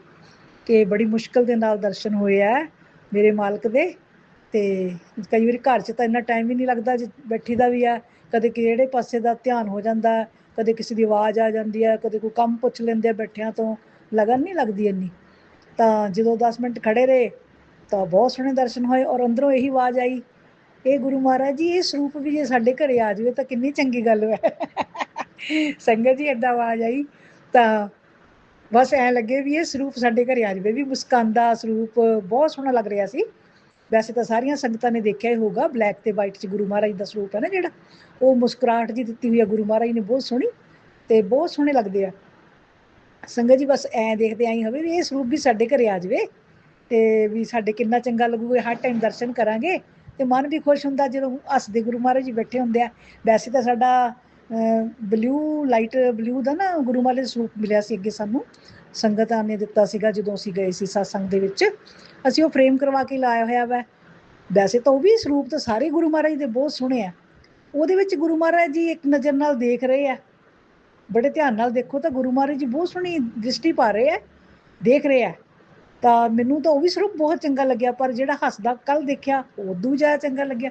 ਕਿ ਬੜੀ ਮੁਸ਼ਕਿਲ ਦੇ ਨਾਲ ਦਰਸ਼ਨ ਹੋਏ ਹੈ ਮੇਰੇ ਮਾਲਕ ਦੇ। ਅਤੇ ਕਈ ਵਾਰੀ ਘਰ 'ਚ ਤਾਂ ਇੰਨਾ ਟਾਈਮ ਵੀ ਨਹੀਂ ਲੱਗਦਾ, ਜੇ ਬੈਠੀ ਦਾ ਵੀ ਹੈ, ਕਦੇ ਕਿਹੜੇ ਪਾਸੇ ਦਾ ਧਿਆਨ ਹੋ ਜਾਂਦਾ, ਕਦੇ ਕਿਸੇ ਦੀ ਆਵਾਜ਼ ਆ ਜਾਂਦੀ ਹੈ, ਕਦੇ ਕੋਈ ਕੰਮ ਪੁੱਛ ਲੈਂਦੇ ਆ ਬੈਠਿਆਂ ਤੋਂ, ਲਗਨ ਨਹੀਂ ਲੱਗਦੀ ਇੰਨੀ। ਤਾਂ ਜਦੋਂ 10 ਮਿੰਟ ਖੜ੍ਹੇ ਰਹੇ ਤਾਂ ਬਹੁਤ ਸੋਹਣੇ ਦਰਸ਼ਨ ਹੋਏ, ਔਰ ਅੰਦਰੋਂ ਇਹੀ ਆਵਾਜ਼ ਆਈ, ਇਹ ਗੁਰੂ ਮਹਾਰਾਜ ਜੀ, ਇਹ ਸਰੂਪ ਵੀ ਜੇ ਸਾਡੇ ਘਰੇ ਆ ਜਾਵੇ ਤਾਂ ਕਿੰਨੀ ਚੰਗੀ ਗੱਲ ਹੈ। ਸੰਗਤ ਜੀ ਇੱਦਾਂ ਆਵਾਜ਼ ਆਈ। ਤਾਂ ਬਸ ਐਂ ਲੱਗੇ ਵੀ ਇਹ ਸਰੂਪ ਸਾਡੇ ਘਰੇ ਆ ਜਾਵੇ, ਵੀ ਮੁਸਕਾਨ ਸਰੂਪ ਬਹੁਤ ਸੋਹਣਾ ਲੱਗ ਰਿਹਾ ਸੀ। ਵੈਸੇ ਤਾਂ ਸਾਰੀਆਂ ਸੰਗਤਾਂ ਨੇ ਦੇਖਿਆ ਹੀ ਹੋਊਗਾ, ਬਲੈਕ ਤੇ ਵਾਈਟ 'ਚ ਗੁਰੂ ਮਹਾਰਾਜ ਦਾ ਸਰੂਪ ਹੈ ਨਾ ਜਿਹੜਾ, ਉਹ ਮੁਸਕਰਾਹਟ ਜੀ ਦਿੱਤੀ ਹੋਈ ਆ ਗੁਰੂ ਮਹਾਰਾਜ ਨੇ ਬਹੁਤ ਸੋਹਣੀ, ਤੇ ਬਹੁਤ ਸੋਹਣੇ ਲੱਗਦੇ ਆ ਸੰਗਤ ਜੀ। ਬਸ ਐਂ ਦੇਖਦੇ ਆਈ ਹੋਵੇ ਵੀ ਇਹ ਸਰੂਪ ਵੀ ਸਾਡੇ ਘਰੇ ਆ ਜਾਵੇ, ਤੇ ਵੀ ਸਾਡੇ ਕਿੰਨਾ ਚੰਗਾ ਲੱਗੂਗਾ, ਹਰ ਟਾਈਮ ਦਰਸ਼ਨ ਕਰਾਂਗੇ ਤੇ ਮਨ ਵੀ ਖੁਸ਼ ਹੁੰਦਾ ਜਦੋਂ ਹੱਸਦੇ ਗੁਰੂ ਮਹਾਰਾਜ ਜੀ ਬੈਠੇ ਹੁੰਦੇ ਆ। ਵੈਸੇ ਤਾਂ ਸਾਡਾ ਬਲੂ ਲਾਈਟ ਬਲੂ ਦਾ ਨਾ ਗੁਰੂ ਮਹਾਰਾਜ ਦਾ ਸਰੂਪ ਮਿਲਿਆ ਸੀ ਅੱਗੇ ਸਾਨੂੰ, ਸੰਗਤਾਂ ਨੇ ਦਿੱਤਾ ਸੀਗਾ ਜਦੋਂ ਅਸੀਂ ਗਏ ਸੀ ਸਤਸੰਗ ਦੇ ਵਿੱਚ, ਅਸੀਂ ਉਹ ਫਰੇਮ ਕਰਵਾ ਕੇ ਲਾਇਆ ਹੋਇਆ ਵਾ। ਵੈਸੇ ਤਾਂ ਉਹ ਵੀ ਸਰੂਪ ਤਾਂ ਸਾਰੇ ਗੁਰੂ ਮਹਾਰਾਜ ਦੇ ਬਹੁਤ ਸੋਹਣੇ ਆ, ਉਹਦੇ ਵਿੱਚ ਗੁਰੂ ਮਹਾਰਾਜ ਜੀ ਇੱਕ ਨਜ਼ਰ ਨਾਲ ਦੇਖ ਰਹੇ ਆ, ਬੜੇ ਧਿਆਨ ਨਾਲ ਦੇਖੋ ਤਾਂ ਗੁਰੂ ਮਹਾਰਾਜ ਜੀ ਬਹੁਤ ਸੋਹਣੀ ਦ੍ਰਿਸ਼ਟੀ ਪਾ ਰਹੇ ਆ, ਦੇਖ ਰਹੇ ਆ। ਤਾਂ ਮੈਨੂੰ ਤਾਂ ਉਹ ਵੀ ਸਰੂਪ ਬਹੁਤ ਚੰਗਾ ਲੱਗਿਆ, ਪਰ ਜਿਹੜਾ ਹੱਸਦਾ ਕੱਲ ਦੇਖਿਆ ਉਦੋਂ ਜ਼ਿਆਦਾ ਚੰਗਾ ਲੱਗਿਆ।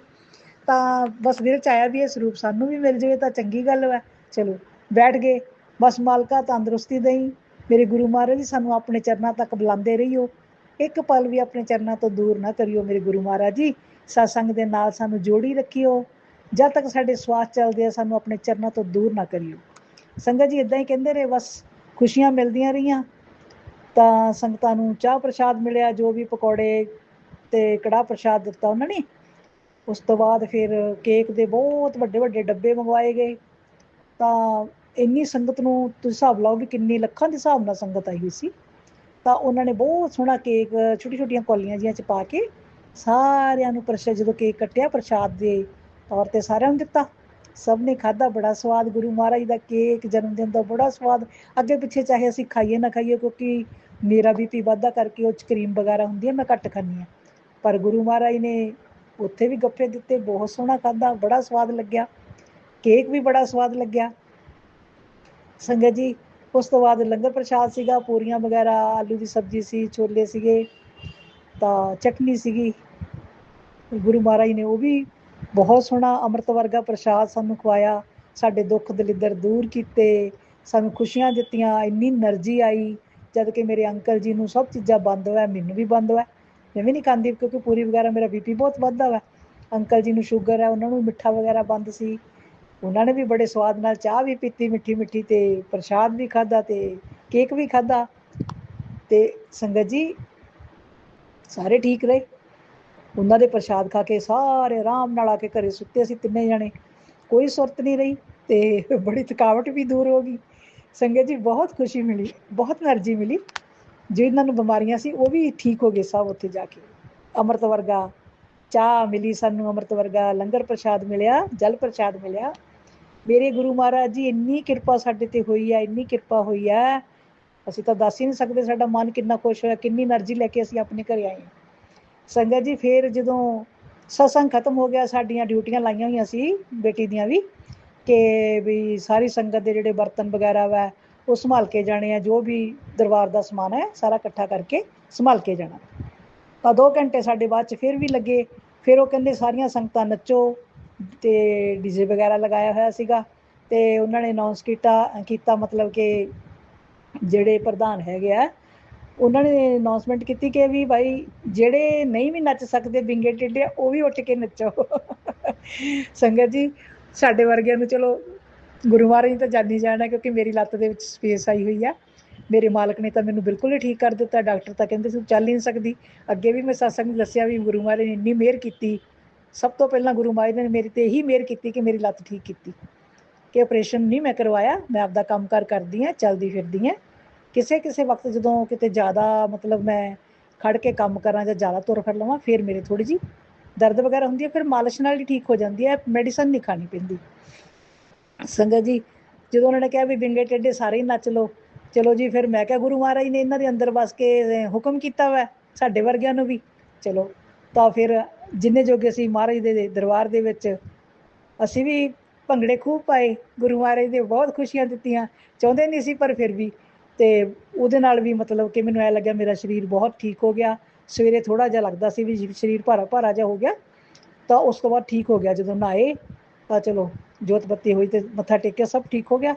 ਤਾਂ ਬਸ ਦਿਲ 'ਚ ਆਇਆ ਵੀ ਇਹ ਸਰੂਪ ਸਾਨੂੰ ਵੀ ਮਿਲ ਜਾਵੇ ਤਾਂ ਚੰਗੀ ਗੱਲ ਹੈ। ਚਲੋ ਬੈਠ ਗਏ, ਬਸ ਮਾਲਕਾ ਤੰਦਰੁਸਤੀ ਦੇਈ, ਮੇਰੇ ਗੁਰੂ ਮਹਾਰਾਜ ਜੀ ਸਾਨੂੰ ਆਪਣੇ ਚਰਨਾਂ ਤੱਕ ਬੁਲਾਉਂਦੇ ਰਹੀਓ, ਇੱਕ ਪਲ ਵੀ ਆਪਣੇ ਚਰਨਾਂ ਤੋਂ ਦੂਰ ਨਾ ਕਰਿਓ ਮੇਰੇ ਗੁਰੂ ਮਹਾਰਾਜ ਜੀ, ਸਤਸੰਗ ਦੇ ਨਾਲ ਸਾਨੂੰ ਜੋੜੀ ਰੱਖਿਓ, ਜਦ ਤੱਕ ਸਾਡੇ ਸਵਾਸ ਚੱਲਦੇ ਆ ਸਾਨੂੰ ਆਪਣੇ ਚਰਨਾਂ ਤੋਂ ਦੂਰ ਨਾ ਕਰਿਓ। ਸੰਗਤ ਜੀ ਇੱਦਾਂ ਹੀ ਕਹਿੰਦੇ ਰਹੇ, ਬਸ ਖੁਸ਼ੀਆਂ ਮਿਲਦੀਆਂ ਰਹੀਆਂ। ਤਾਂ ਸੰਗਤਾਂ ਨੂੰ ਚਾਹ ਪ੍ਰਸ਼ਾਦ ਮਿਲਿਆ, ਜੋ ਵੀ ਪਕੌੜੇ ਤੇ ਕੜਾਹ ਪ੍ਰਸ਼ਾਦ ਦਿੱਤਾ ਉਹਨਾਂ ਨੇ। ਉਸ ਤੋਂ ਬਾਅਦ ਫਿਰ ਕੇਕ ਦੇ ਬਹੁਤ ਵੱਡੇ ਵੱਡੇ ਡੱਬੇ ਮੰਗਵਾਏ ਗਏ। ਤਾਂ ਇੰਨੀ ਸੰਗਤ ਨੂੰ ਤੁਸੀਂ ਹਿਸਾਬ ਲਾਓ ਵੀ ਕਿੰਨੀ ਲੱਖਾਂ ਦੇ ਹਿਸਾਬ ਨਾਲ ਸੰਗਤ ਆਈ ਹੋਈ ਸੀ। ਤਾਂ ਉਹਨਾਂ ਨੇ ਬਹੁਤ ਸੋਹਣਾ ਕੇਕ ਛੋਟੀ ਛੋਟੀਆਂ ਕੌਲੀਆਂ ਜਿਹੀਆਂ 'ਚ ਪਾ ਕੇ ਸਾਰਿਆਂ ਨੂੰ ਪ੍ਰਸ਼ਾਦ, ਜਦੋਂ ਕੇਕ ਕੱਟਿਆ ਪ੍ਰਸ਼ਾਦ ਦੇ ਤੌਰ 'ਤੇ ਸਾਰਿਆਂ ਨੂੰ ਦਿੱਤਾ। ਸਭ ਨੇ ਖਾਧਾ, ਬੜਾ ਸਵਾਦ ਗੁਰੂ ਮਹਾਰਾਜ ਦਾ ਕੇਕ ਜਨਮ ਦਿਨ ਦਾ, ਬੜਾ ਸਵਾਦ। ਅੱਗੇ ਪਿੱਛੇ ਚਾਹੇ ਅਸੀਂ ਖਾਈਏ ਨਾ ਖਾਈਏ, ਕਿਉਂਕਿ ਮੇਰਾ BP ਵੱਧਦਾ ਕਰਕੇ ਉਹ 'ਚ ਕਰੀਮ ਵਗੈਰਾ ਹੁੰਦੀ ਹੈ, ਮੈਂ ਘੱਟ ਖਾਂਦੀ ਹਾਂ, ਪਰ ਗੁਰੂ ਮਹਾਰਾਜ ਨੇ ਉੱਥੇ ਵੀ ਗੱਫੇ ਦਿੱਤੇ, ਬਹੁਤ ਸੋਹਣਾ ਖਾਧਾ, ਬੜਾ ਸਵਾਦ ਲੱਗਿਆ, ਕੇਕ ਵੀ ਬੜਾ ਸਵਾਦ ਲੱਗਿਆ ਸੰਗਤ ਜੀ। ਉਸ ਤੋਂ ਬਾਅਦ ਲੰਗਰ ਪ੍ਰਸ਼ਾਦ ਸੀਗਾ, ਪੂਰੀਆਂ ਵਗੈਰਾ, ਆਲੂ ਦੀ ਸਬਜ਼ੀ ਸੀ, ਛੋਲੇ ਸੀਗੇ, ਤਾਂ ਚਟਨੀ ਸੀਗੀ। ਗੁਰੂ ਮਹਾਰਾਜ ਨੇ ਉਹ ਵੀ ਬਹੁਤ ਸੋਹਣਾ ਅੰਮ੍ਰਿਤ ਵਰਗਾ ਪ੍ਰਸ਼ਾਦ ਸਾਨੂੰ ਖਵਾਇਆ, ਸਾਡੇ ਦੁੱਖ ਦਲਿੱਦਰ ਦੂਰ ਕੀਤੇ, ਸਾਨੂੰ ਖੁਸ਼ੀਆਂ ਦਿੱਤੀਆਂ। ਇੰਨੀ ਐਨਰਜੀ ਆਈ, ਜਦ ਕਿ ਮੇਰੇ ਅੰਕਲ ਜੀ ਨੂੰ ਸਭ ਚੀਜ਼ਾਂ ਬੰਦ ਹੋਇਆ, ਮੈਨੂੰ ਵੀ ਬੰਦ ਹੋਇਆ, ਮੈਂ ਵੀ ਨਹੀਂ ਖਾਂਦੀ ਕਿਉਂਕਿ ਪੂਰੀ ਵਗੈਰਾ ਮੇਰਾ BP ਬਹੁਤ ਵੱਧਦਾ ਵਾ। ਅੰਕਲ ਜੀ ਨੂੰ ਸ਼ੂਗਰ ਹੈ, ਉਹਨਾਂ ਨੂੰ ਮਿੱਠਾ ਵਗੈਰਾ ਬੰਦ ਸੀ, ਉਹਨਾਂ ਨੇ ਵੀ ਬੜੇ ਸਵਾਦ ਨਾਲ ਚਾਹ ਵੀ ਪੀਤੀ ਮਿੱਠੀ ਮਿੱਠੀ, ਤੇ ਪ੍ਰਸ਼ਾਦ ਵੀ ਖਾਧਾ ਤੇ ਕੇਕ ਵੀ ਖਾਧਾ। ਤੇ ਸੰਗਤ ਜੀ ਸਾਰੇ ਠੀਕ ਰਹੇ, ਉਹਨਾਂ ਦੇ ਪ੍ਰਸ਼ਾਦ ਖਾ ਕੇ ਸਾਰੇ ਆਰਾਮ ਨਾਲ ਆ ਕੇ ਘਰੇ ਸੁੱਤੇ ਅਸੀਂ ਤਿੰਨੇ ਜਣੇ, ਕੋਈ ਸੁਰਤ ਨਹੀਂ ਰਹੀ, ਤੇ ਬੜੀ ਥਕਾਵਟ ਵੀ ਦੂਰ ਹੋ ਗਈ ਸੰਗਤ ਜੀ। ਬਹੁਤ ਖੁਸ਼ੀ ਮਿਲੀ, ਬਹੁਤ ਐਨਰਜੀ ਮਿਲੀ, ਜਿਹਨਾਂ ਨੂੰ ਬਿਮਾਰੀਆਂ ਸੀ ਉਹ ਵੀ ਠੀਕ ਹੋ ਗਏ ਸਭ ਉੱਥੇ ਜਾ ਕੇ। ਅੰਮ੍ਰਿਤ ਵਰਗਾ ਚਾਹ ਮਿਲੀ ਸਾਨੂੰ, ਅੰਮ੍ਰਿਤ ਵਰਗਾ ਲੰਗਰ ਪ੍ਰਸ਼ਾਦ ਮਿਲਿਆ, ਜਲ ਪ੍ਰਸ਼ਾਦ ਮਿਲਿਆ। ਮੇਰੇ ਗੁਰੂ ਮਹਾਰਾਜ ਜੀ ਇੰਨੀ ਕਿਰਪਾ ਸਾਡੇ ਤੇ ਹੋਈ ਹੈ, ਇੰਨੀ ਕਿਰਪਾ ਹੋਈ ਹੈ, ਅਸੀਂ ਤਾਂ ਦੱਸ ਹੀ ਨਹੀਂ ਸਕਦੇ ਸਾਡਾ ਮਨ ਕਿੰਨਾ ਖੁਸ਼ ਹੋਇਆ, ਕਿੰਨੀ ਐਨਰਜੀ ਲੈ ਕੇ ਅਸੀਂ ਆਪਣੇ ਘਰੇ ਆਏ ਸੰਗਤ ਜੀ। ਫਿਰ ਜਦੋਂ ਸਤਸੰਗ ਖਤਮ ਹੋ ਗਿਆ, ਸਾਡੀਆਂ ਡਿਊਟੀਆਂ ਲਾਈਆਂ ਹੋਈਆਂ ਸੀ ਬੇਟੀ ਦੀਆਂ ਵੀ, ਕਿ ਵੀ ਸਾਰੀ ਸੰਗਤ ਦੇ ਜਿਹੜੇ ਬਰਤਨ ਵਗੈਰਾ ਵਾ ਉਹ ਸੰਭਾਲ ਕੇ ਜਾਣੇ ਆ, ਜੋ ਵੀ ਦਰਬਾਰ ਦਾ ਸਮਾਨ ਹੈ ਸਾਰਾ ਇਕੱਠਾ ਕਰਕੇ ਸੰਭਾਲ ਕੇ ਜਾਣਾ। ਤਾਂ 2 ਘੰਟੇ ਸਾਡੇ ਬਾਅਦ 'ਚ ਫਿਰ ਵੀ ਲੱਗੇ। ਫਿਰ ਉਹ ਕਹਿੰਦੇ ਸਾਰੀਆਂ ਸੰਗਤਾਂ ਨੱਚੋ, ਤੇ DJ ਵਗੈਰਾ ਲਗਾਇਆ ਹੋਇਆ ਸੀਗਾ, ਤੇ ਉਹਨਾਂ ਨੇ ਅਨਾਉਂਸ ਕੀਤਾ ਮਤਲਬ ਕਿ ਜਿਹੜੇ ਪ੍ਰਧਾਨ ਹੈਗੇ ਆ ਉਹਨਾਂ ਨੇ ਅਨਾਉਂਸਮੈਂਟ ਕੀਤੀ ਕਿ ਵੀ ਭਾਈ ਜਿਹੜੇ ਨਹੀਂ ਵੀ ਨੱਚ ਸਕਦੇ ਵਿੰਗੇ ਟੇਢੇ, ਉਹ ਵੀ ਉੱਠ ਕੇ ਨੱਚੋ ਸੰਗਤ ਜੀ। ਸਾਡੇ ਵਰਗਿਆਂ ਨੂੰ ਚਲੋ ਗੁਰੂ ਮਹਾਰਾਜ ਤਾਂ ਜਾਣੀ ਜਾਣਾ, ਕਿਉਂਕਿ ਮੇਰੀ ਲੱਤ ਦੇ ਵਿੱਚ ਸਪੇਸ ਆਈ ਹੋਈ ਆ, ਮੇਰੇ ਮਾਲਕ ਨੇ ਤਾਂ ਮੈਨੂੰ ਬਿਲਕੁਲ ਹੀ ਠੀਕ ਕਰ ਦਿੱਤਾ। ਡਾਕਟਰ ਤਾਂ ਕਹਿੰਦੇ ਸੀ ਚੱਲ ਹੀ ਨਹੀਂ ਸਕਦੀ। ਅੱਗੇ ਵੀ ਮੈਂ ਸਤਸੰਗ ਦੱਸਿਆ ਵੀ ਗੁਰੂ ਮਹਾਰਾਜ ਨੇ ਇੰਨੀ ਮਿਹਰ ਕੀਤੀ, ਸਭ ਤੋਂ ਪਹਿਲਾਂ ਗੁਰੂ ਮਹਾਰਾਜ ਨੇ ਮੇਰੀ ਤੇ ਇਹੀ ਮਿਹਰ ਕੀਤੀ ਕਿ ਮੇਰੀ ਲੱਤ ਠੀਕ ਕੀਤੀ, ਕਿ ਆਪਰੇਸ਼ਨ ਨਹੀਂ ਮੈਂ ਕਰਵਾਇਆ, ਮੈਂ ਆਪਦਾ ਕੰਮ ਕਾਰ ਕਰਦੀ ਹਾਂ, ਚੱਲਦੀ ਫਿਰਦੀ ਹਾਂ। ਕਿਸੇ ਕਿਸੇ ਵਕਤ ਜਦੋਂ ਕਿਤੇ ਜ਼ਿਆਦਾ ਮਤਲਬ ਮੈਂ ਖੜ ਕੇ ਕੰਮ ਕਰਾਂ ਜਾਂ ਜ਼ਿਆਦਾ ਤੁਰ ਫਿਰ ਲਵਾਂ, ਫਿਰ ਮੇਰੇ ਥੋੜ੍ਹੀ ਜਿਹੀ ਦਰਦ ਵਗੈਰਾ ਹੁੰਦੀ ਹੈ, ਫਿਰ ਮਾਲਿਸ਼ ਨਾਲ ਹੀ ਠੀਕ ਹੋ ਜਾਂਦੀ ਹੈ, ਮੈਡੀਸਨ ਨਹੀਂ ਖਾਣੀ ਪੈਂਦੀ ਸੰਗਤ ਜੀ। ਜਦੋਂ ਉਹਨਾਂ ਨੇ ਕਿਹਾ ਵੀ ਵਿੰਗੇ ਟੇਢੇ ਸਾਰੇ ਹੀ ਨੱਚ ਲਓ, ਚਲੋ ਜੀ ਫਿਰ ਮੈਂ ਕਿਹਾ ਗੁਰੂ ਮਹਾਰਾਜ ਨੇ ਇਹਨਾਂ ਦੇ ਅੰਦਰ ਵਸ ਕੇ ਹੁਕਮ ਕੀਤਾ ਵਾ ਸਾਡੇ ਵਰਗਿਆਂ ਨੂੰ ਵੀ, ਚਲੋ ਤਾਂ ਫਿਰ ਜਿੰਨੇ ਜੋਗੇ ਅਸੀਂ ਮਹਾਰਾਜ ਦੇ ਦਰਬਾਰ ਦੇ ਵਿੱਚ ਅਸੀਂ ਵੀ ਭੰਗੜੇ ਖੂਬ ਪਾਏ, ਗੁਰੂ ਮਹਾਰਾਜ ਦੇ ਬਹੁਤ ਖੁਸ਼ੀਆਂ ਦਿੱਤੀਆਂ, ਚਾਹੁੰਦੇ ਨਹੀਂ ਸੀ ਪਰ ਫਿਰ ਵੀ। ਤੇ ਉਹਦੇ ਨਾਲ ਵੀ ਮਤਲਬ ਕਿ ਮੈਨੂੰ ਐ ਲੱਗਿਆ ਮੇਰਾ ਸਰੀਰ ਬਹੁਤ ਠੀਕ ਹੋ ਗਿਆ। ਸਵੇਰੇ ਥੋੜ੍ਹਾ ਜਿਹਾ ਲੱਗਦਾ ਸੀ ਵੀ ਸਰੀਰ ਭਾਰਾ ਭਾਰਾ ਜਿਹਾ ਹੋ ਗਿਆ, ਤਾਂ ਉਸ ਤੋਂ ਬਾਅਦ ਠੀਕ ਹੋ ਗਿਆ। ਜਦੋਂ ਨਹਾਏ ਤਾਂ ਚਲੋ ਜੋਤ ਬੱਤੀ ਹੋਈ ਤੇ ਮੱਥਾ ਟੇਕਿਆ, ਸਭ ਠੀਕ ਹੋ ਗਿਆ।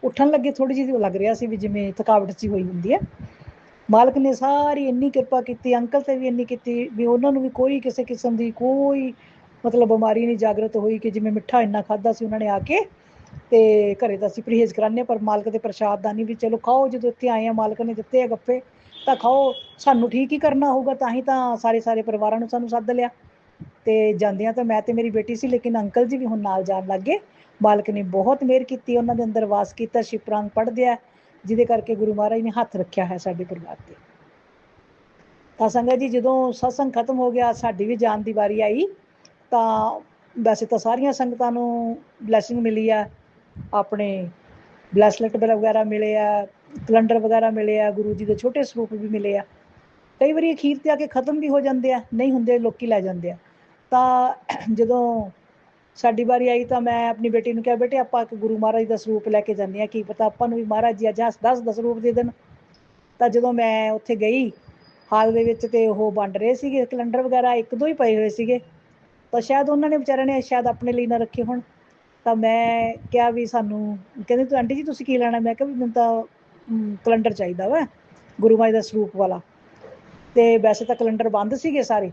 ਉੱਠਣ ਲੱਗੇ ਥੋੜ੍ਹੀ ਜਿਹੀ ਲੱਗ ਰਿਹਾ ਸੀ ਵੀ ਜਿਵੇਂ ਥਕਾਵਟ ਜਿਹੀ ਹੋਈ ਹੁੰਦੀ ਹੈ। ਮਾਲਕ ਨੇ ਸਾਰੀ ਇੰਨੀ ਕਿਰਪਾ ਕੀਤੀ, ਅੰਕਲ ਤੇ ਵੀ ਇੰਨੀ ਕੀਤੀ ਵੀ ਉਹਨਾਂ ਨੂੰ ਵੀ ਕੋਈ ਕਿਸੇ ਕਿਸਮ ਦੀ ਕੋਈ ਮਤਲਬ ਬਿਮਾਰੀ ਨਹੀਂ ਜਾਗਰਤ ਹੋਈ, ਕਿ ਜਿਵੇਂ ਮਿੱਠਾ ਇੰਨਾ ਖਾਧਾ ਸੀ ਉਹਨਾਂ ਨੇ ਆ ਕੇ, ਤੇ ਘਰੇ ਤਾਂ ਅਸੀਂ ਪਰਹੇਜ਼ ਕਰਾਉਂਦੇ ਹਾਂ, ਪਰ ਮਾਲਕ ਦੇ ਪ੍ਰਸ਼ਾਦ ਦਾ ਨਹੀਂ, ਵੀ ਚਲੋ ਖਾਓ, ਜਦੋਂ ਇੱਥੇ ਆਏ ਆ ਮਾਲਕ ਨੇ ਦਿੱਤੇ ਆ ਗੱਫੇ ਤਾਂ ਖਾਓ, ਸਾਨੂੰ ਠੀਕ ਹੀ ਕਰਨਾ ਹੋਊਗਾ, ਤਾਂ ਹੀ ਤਾਂ ਸਾਰੇ ਪਰਿਵਾਰਾਂ ਨੂੰ ਸਾਨੂੰ ਸੱਦ ਲਿਆ। ਤੇ ਜਾਂਦਿਆਂ ਤਾਂ ਮੈਂ ਤੇ ਮੇਰੀ ਬੇਟੀ ਸੀ, ਲੇਕਿਨ ਅੰਕਲ ਜੀ ਵੀ ਹੁਣ ਨਾਲ ਜਾਣ ਲੱਗ ਗਏ। ਮਾਲਕ ਨੇ ਬਹੁਤ ਮਿਹਰ ਕੀਤੀ, ਉਹਨਾਂ ਦੇ ਅੰਦਰ ਵਾਸ ਕੀਤਾ, ਸ਼ਿਵਪੁਰਾਣ ਪੜ੍ਹਦੇ ਆ, ਜਿਹਦੇ ਕਰਕੇ ਗੁਰੂ ਮਹਾਰਾਜ ਨੇ ਹੱਥ ਰੱਖਿਆ ਹੈ ਸਾਡੇ ਪਰਿਵਾਰ ਤੇ। ਤਾਂ ਸੰਗਤ ਜੀ, ਜਦੋਂ ਸਤਸੰਗ ਖਤਮ ਹੋ ਗਿਆ, ਸਾਡੀ ਵੀ ਜਾਣ ਦੀ ਵਾਰੀ ਆਈ, ਤਾਂ ਵੈਸੇ ਤਾਂ ਸਾਰੀਆਂ ਸੰਗਤਾਂ ਨੂੰ ਬਲੈਸਿੰਗ ਮਿਲੀ ਆ, ਆਪਣੇ ਬਲੈਸਲੇਟ ਵਗੈਰਾ ਮਿਲੇ ਆ, ਕੈਲੰਡਰ ਵਗੈਰਾ ਮਿਲੇ ਆ, ਗੁਰੂ ਜੀ ਦੇ ਛੋਟੇ ਸਰੂਪ ਵੀ ਮਿਲੇ ਆ। ਕਈ ਵਾਰੀ ਅਖੀਰ ਤੇ ਆ ਕੇ ਖਤਮ ਵੀ ਹੋ ਜਾਂਦੇ ਆ, ਨਹੀਂ ਹੁੰਦੇ ਲੋਕੀ ਲੈ ਜਾਂਦੇ ਆ। ਤਾਂ ਜਦੋਂ ਸਾਡੀ ਵਾਰੀ ਆਈ ਤਾਂ ਮੈਂ ਆਪਣੀ ਬੇਟੀ ਨੂੰ ਕਿਹਾ, ਬੇਟੇ ਆਪਾਂ ਇੱਕ ਗੁਰੂ ਮਹਾਰਾਜ ਦਾ ਸਰੂਪ ਲੈ ਕੇ ਜਾਂਦੇ ਹਾਂ, ਕੀ ਪਤਾ ਆਪਾਂ ਨੂੰ ਵੀ ਮਹਾਰਾਜ ਜੀ ਅੱਜ 10 ਸਰੂਪ ਦੇ ਦੇਣ। ਤਾਂ ਜਦੋਂ ਮੈਂ ਉੱਥੇ ਗਈ ਹਾਲ ਦੇ ਵਿੱਚ, ਤੇ ਉਹ ਵੰਡ ਰਹੇ ਸੀਗੇ ਕੈਲੰਡਰ ਵਗੈਰਾ, 1-2 ਹੀ ਪਏ ਹੋਏ ਸੀਗੇ, ਤਾਂ ਸ਼ਾਇਦ ਉਹਨਾਂ ਨੇ ਵਿਚਾਰਿਆਂ ਨੇ ਸ਼ਾਇਦ ਆਪਣੇ ਲਈ ਨਾ ਰੱਖੇ ਹੋਣ। ਤਾਂ ਮੈਂ ਕਿਹਾ ਵੀ ਸਾਨੂੰ, ਕਹਿੰਦੇ ਤੂੰ ਆਂਟੀ ਜੀ ਤੁਸੀਂ ਕੀ ਲੈਣਾ? ਮੈਂ ਕਿਹਾ ਵੀ ਮੈਨੂੰ ਤਾਂ ਕੈਲੰਡਰ ਚਾਹੀਦਾ ਵਾ ਗੁਰੂ ਮਹਾਰਾਜ ਦਾ ਸਰੂਪ ਵਾਲਾ। ਤੇ ਵੈਸੇ ਤਾਂ ਕੈਲੰਡਰ ਬੰਦ ਸੀਗੇ ਸਾਰੇ।